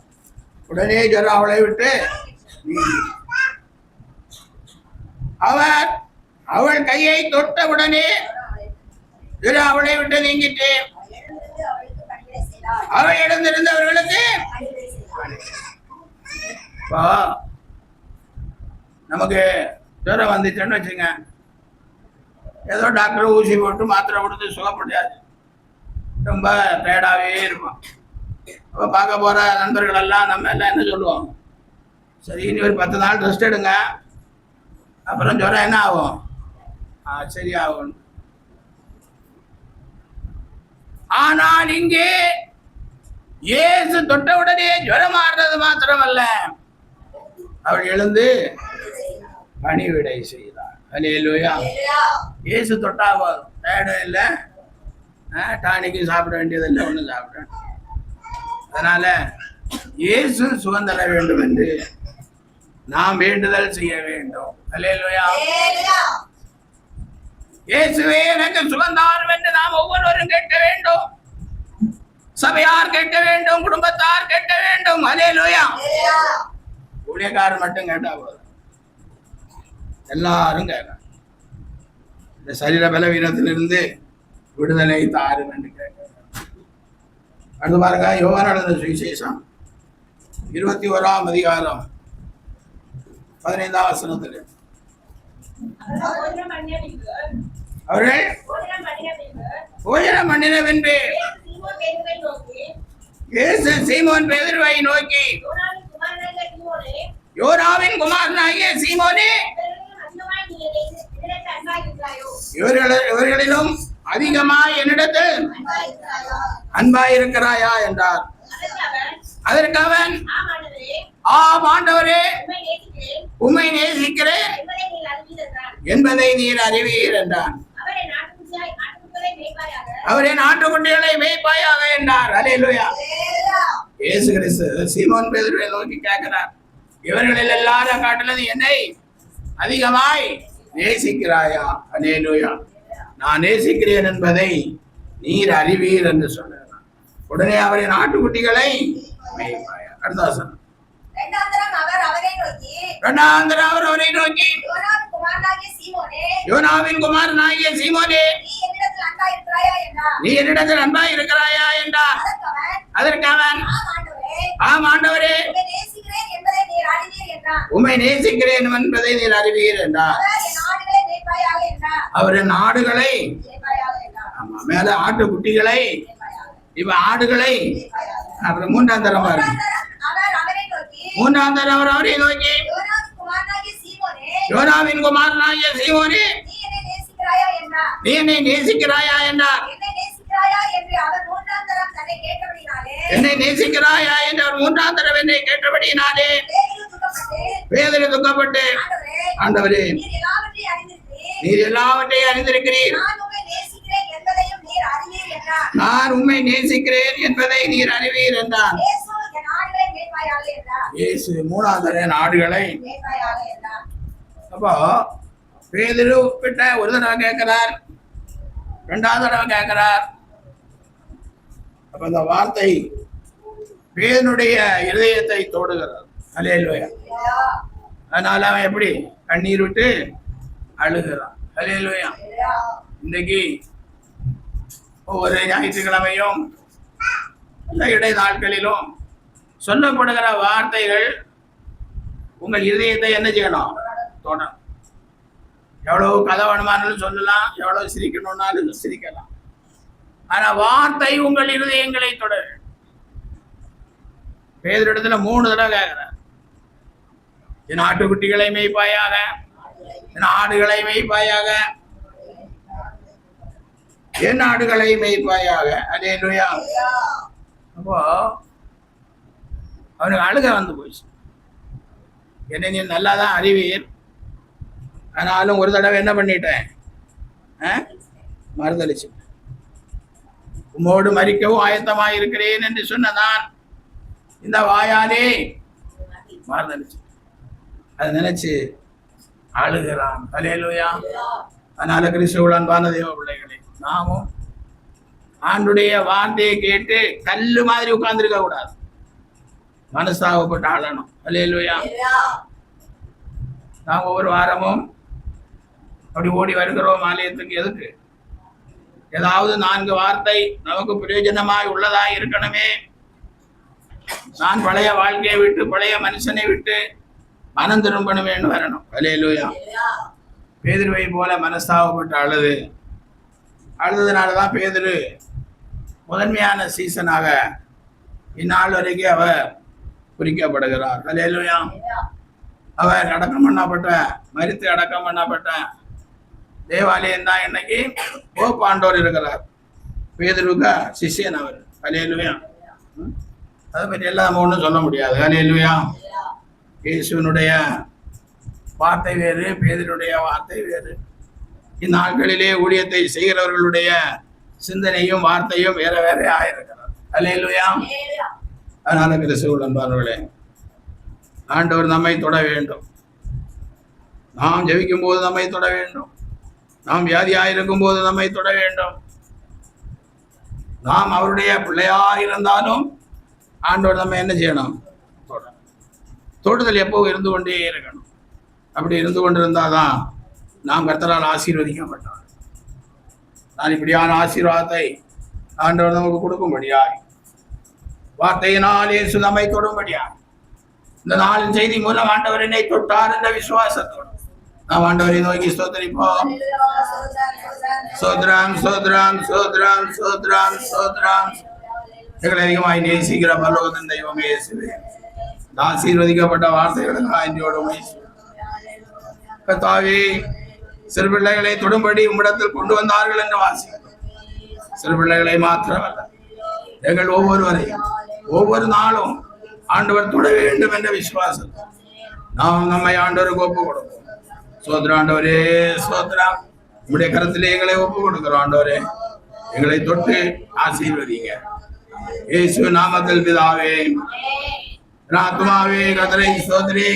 உடனே ஜுரம் அவளை விட்டு அவள் கையை தொட்ட உடனே ஜுரம் அவளை விட்டு நீங்கிட்டு அவள் எழுந்திருந்து அவர்களுக்கு. நமக்கு ஜுரம் வந்துச்சுன்னு வச்சுங்க, ஏதோ டாக்டர் ஊசி போட்டு மாத்திரை கொடுத்து சுகப்படாது, ரொம்ப டயர்டாகவே இருப்போம். அப்போ பார்க்க போகிற நண்பர்கள் எல்லாம் நம்ம எல்லாம் என்ன சொல்லுவோம்? சரி, இனி ஒரு 10 நாள் ரெஸ்ட் எடுங்க, அப்புறம் ஜுரம் என்ன ஆகும்? சரி ஆகும். ஆனால் இங்கே இயேசு தொட்ட உடனே ஜுரம் ஆடுறது மாத்திரமல்ல, அவள் எழுந்து பணிவிடை செய்தார். அல்லேலூயா. இயேசு தொட்டா போதும், டயர்டும் இல்லை, டானிக்கு சாப்பிட வேண்டியதில்லை, ஒன்றும் சாப்பிட. அதனால இயேசு சுகம் தர வேண்டும் என்று நாம் வேண்டுதல் செய்ய வேண்டும். அல்லேலூயா. இயேசுவே எனக்கு சுகம் தாரும் என்று நாம் ஒவ்வொருவரும் கேட்க வேண்டும். சபையார் கேட்க வேண்டும், குடும்பத்தார் கேட்க வேண்டும். அல்லேலூயா. ஊழியக்காரர் மட்டும் கேட்டா போதும், எல்லாரும் கேட்க. இந்த சரீர பலவீனத்திலிருந்து விடுதலை தாரும் என்று கேட்க. அடுத்து பாருங்க, யோவான் எழுதின சுவிசேஷம் 21ஆம் அதிகாரம் 15ஆம் வசனத்தில் அவர்கள் போஜனம் பண்ணின பின்பு இயேசு சீமோன் பேதுருவை நோக்கி, யோனாவின் குமாரனாகிய சீமோனே, இவர்களிலும் அதிகமாய் என்னிடத்தில் அன்பாயிருக்கிறாயா என்றார். அதற்கு அவன், ஆம் ஆண்டவரே, உம்மை நேசிக்கிறேன் என்பதை நீர் அறிவீர் என்றான். அவரே நாட்டுக்குட்டிகளை மேய்ப்பாயாக என்றார். அல்லேலூயா. இயேசு கிறிஸ்து சீமோன் பேதுருவை நோக்கி கேட்கிறார், இவர்களில் எல்லாரும் காட்டிலும் என்னை அதிகமாய் நேசிக்கிறாயா? அல்லேலூயா. நான் நேசிக்கிறேன் என்பதை நீர் அறிவீர் என்று சொன்னார். உடனே அவரின் ஆட்டுக்குட்டிகளை மேய்ப்பாயா. அடுத்த வசனம். இரண்டாந்தரம் அவர் அவரை நோக்கி, யோனாவின் குமாரனாகிய சீமோனே, நீ என்னிடத்தில் அன்பாய் இருக்கிறாயா என்றார். அதற்கு அவன், ஆம் ஆண்டவரே, உம்மை நேசிக்கிறேன் என்பதை நீர் அறிவீர் என்றார். அவரின் ஆடுகளை, மேல ஆட்டுக்குட்டிகளை, இப்ப ஆடுகளை. அப்புறம் மூன்றாம் தரம் பாருங்க. மூன்றாம் தரம் அவர் அவரை நோக்கி, யோனாவின் குமாரனாகிய சீமோனே, நீ என்னை நேசிக்கிறாயா என்றார். என்னை நேசிக்கிறாயா என்று அவர் மூன்றாம் தரம் என்னை கேட்டபடியினாலே பேதுரு துக்கப்பட்டு, ஆண்டவரே, நீர் எல்லாவற்றையும் அறிந்திருக்கிறீர், நான் உம்மை நேசிக்கிறேன் என்பதை நீர் அறிவீர் என்றான். இயேசு மூணாம் தரம் ஆடுகளை. அப்போ பேதுரு கிட்ட ஒரு தடவை கேட்கிறார், இரண்டாவது தடவை கேட்கிறார். அப்ப அந்த வார்த்தை பேதனுடைய இருதயத்தை தொடுகிறார். அல்லேலூயா. அதனால அவன் எப்படி கண்ணீர் விட்டு அழுகிறான். அல்லேலூயா. இன்னைக்கு ஒவ்வொரு ஞாயிற்றுக்கிழமையும் இடை நாட்களிலும் சொல்லப்படுகிற வார்த்தைகள் உங்கள் இருதயத்தை என்ன செய்யணும்? தொடரும். எவ்வளவு கதை வேணுமானாலும் சொல்லலாம், எவ்வளவு சிரிக்கணும்னாலும் சிரிக்கலாம். ஆனா வார்த்தை உங்கள் இருதயங்களை தொடர். பேதுருவிடத்துல 3 தடவை கேட்கிறார், என் ஆட்டுக்குட்டிகளை மேய்ப்பாயாக, என் ஆடுகளை மேய்ப்பாயாக, என் ஆடுகளை மேய்ப்பாயாக. அல்லேலூயா. அப்போ அவனுக்கு அழுக வந்து போச்சு. என்னை நீ நல்லாதான் அறிவீர், ஆனாலும் ஒரு தடவை என்ன பண்ணிட்டேன்? மறுதளிச்சு. உம்மோடு மரிக்கவும் ஆயத்தமாக இருக்கிறேன் என்று சொன்னதான் இந்த வாயாலே மறுதளிச்சு. அதை நினைச்சு அழுகிறான். அல்லேலூயா. அதனால கிறிஸ்துவுடன் அன்பான தேவ பிள்ளைகளே, நாமும் ஆண்டுடைய வார்த்தையை கேட்டு கல்லு மாதிரி உட்கார்ந்துருக்க கூடாது, மனசாகப்பட்டு ஆளணும். அல்லேலூயா. நாம் ஒவ்வொரு வாரமும் அப்படி ஓடி வருகிறோம் ஆலயத்துக்கு. எதுக்கு? ஏதாவது 4 வார்த்தை நமக்கு பிரயோஜனமாய் உள்ளதாய் இருக்கணுமே. நான் பழைய வாழ்க்கையை விட்டு, பழைய மனுஷனை விட்டு மனம் திரும்பணுமேன்னு வரணும். அல்லேலூயா. பேதுருவை போல மனஸ்தாபப்பட்டு அழுததுனாலதான் பேதுரு முதன்மையான சீசனாக இந்நாள் வரைக்கும் அவர் குறிக்கப்படுகிறார். அல்லேலூயா. அவர் அடக்கம் பண்ணப்பட்ட, மரித்து அடக்கம் பண்ணப்பட்ட தேவாலயம் தான் இன்னைக்கு போப்பாண்டோர் இருக்கிறார். பேதுருவுக்கு சிஷ்யன் அவர். அல்லேலூயா. அதை பற்றி எல்லாம் நம்ம ஒன்றும் சொல்ல முடியாது. அல்லேலூயா. இயேசுனுடைய வார்த்தை வேறு, பேதுருடைய வார்த்தை வேறு. இந்நாட்களிலே ஊழியத்தை செய்கிறவர்களுடைய சிந்தனையும் வார்த்தையும் வேற வேற ஆயிருக்கிறது. அல்லேலூயா. அதனால கிறிஸ்துவுடன் அன்பானவர்களே, ஆண்டவர் நம்மை தொட வேண்டும். நாம் ஜெபிக்கும் போது நம்மை தொட வேண்டும். நாம் வியாதியாயிருக்கும் போது நம்மை தொட வேண்டும். நாம் அவருடைய பிள்ளையா இருந்தாலும் ஆண்டவர் நம்ம என்ன செய்யணும்? தொடுதல் எப்போ இருந்து கொண்டே இருக்கணும். அப்படி இருந்து கொண்டிருந்தாதான் நாம் கர்த்தரால் ஆசீர்வதிக்கப்பட்டோம். நான் இப்படியான ஆசீர்வாதத்தை ஆண்டவர் நமக்கு கொடுக்கும்படியாய், வார்த்தையினால் இயேசு நம்மை தொடும்படியாய், இந்த நாளின் செய்தி மூலம் ஆண்டவர் என்னை தொட்டார் என்ற விசுவாசத்தோடு நாம் ஆண்டவரை நோக்கி ஸ்தோத்திரிப்போம். சோத்ராம் சோத்ராம் சோத்ராம் சோத்ராம் சோத்ராம். எங்களை அதிகமாய் நேசிக்கிற பரலோகத்தின் தெய்வமே இயேசுவே, இந்த ஆசீர்வதிக்கப்பட்ட வார்த்தைகளுக்கு கர்த்தாவே, சிறு பிள்ளைகளை தொடும்படி உம்மிடத்தில் கொண்டு வந்தார்கள் என்று வாசிக்கிறோம். சிறு பிள்ளைகளை மாத்திரமல்ல, எங்கள் ஒவ்வொருவரையும் ஒவ்வொரு நாளும் ஆண்டவர் தொட வேண்டும் என்ற விசுவாசம் நாம் நம்மை ஆண்டவருக்கு ஒப்பு கொடுக்கிறோம். சோதரா ஆண்டவரே, சோதரா, உங்களுடைய கருத்திலே எங்களை ஒப்பு கொடுக்கிறோம். ஆண்டவரே, எங்களை தொட்டு ஆசீர்வதிங்க. இயேசு நாமத்தில் பிதாவே. ஆத்மாவே கர்த்தரை ஸ்தோத்திரி.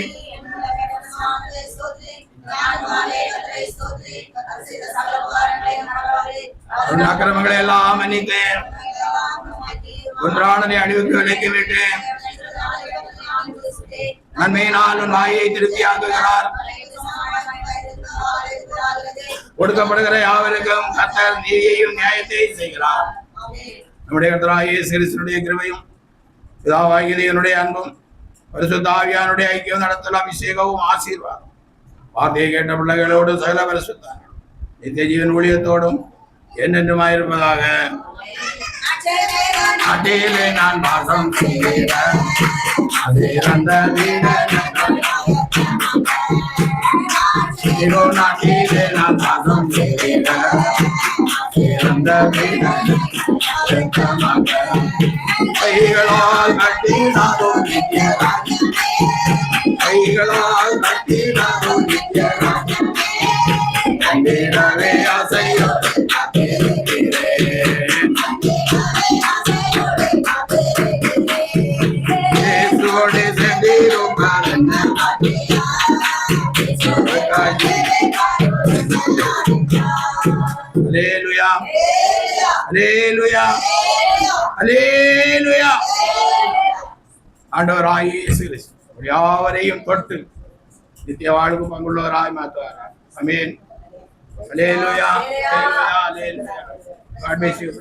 அக்கிரமங்களை எல்லாம் மன்னித்தேன், ஒன்றானதை அழிவுக்கு விலைக்கு விட்டு நன்மையினால் உன் வாயை திருப்தியாக்குகிறார். கொடுக்கப்படுகிற யாவருக்கும் கர்த்தர் நீதியையும் நியாயத்தையும் செய்கிறார். நம்முடைய கர்த்தராகிய இயேசு கிறிஸ்துவினுடைய கிருபையும் பிதாவாகிய தேவனுடைய அன்பும் பரிசுத்த ஆவியானுடைய ஐக்கியம் நடத்தல் அபிஷேகமும் ஆசீர்வாதம் வார்த்தையை கேட்ட பிள்ளைகளோடு சகல பரிசுத்தார்கள் நித்திய ஜீவன் ஊழியத்தோடும் என்றென்றுமாயிருப்பதாக. நாட்டிலே நான் வாசம் செய்கிற நாட்டிலே நான் வாசம் செய்கிற கைகளால் கட்டினாலும் கைகளால் கட்டினாலும் கண்டிடவே ஆசையோடு சென்றிரும் அல்லேலூயா அல்லேலூயா அல்லேலூயா. ஆண்டவராகிய இயேசு கிறிஸ்து யாவரையும் தொட்டு நித்திய வாழ்வு பங்குள்ளவராய் மாற்றுவார். ஆமென். அல்லேலூயா அல்லேலூயா அல்லேலூயா. God bless you.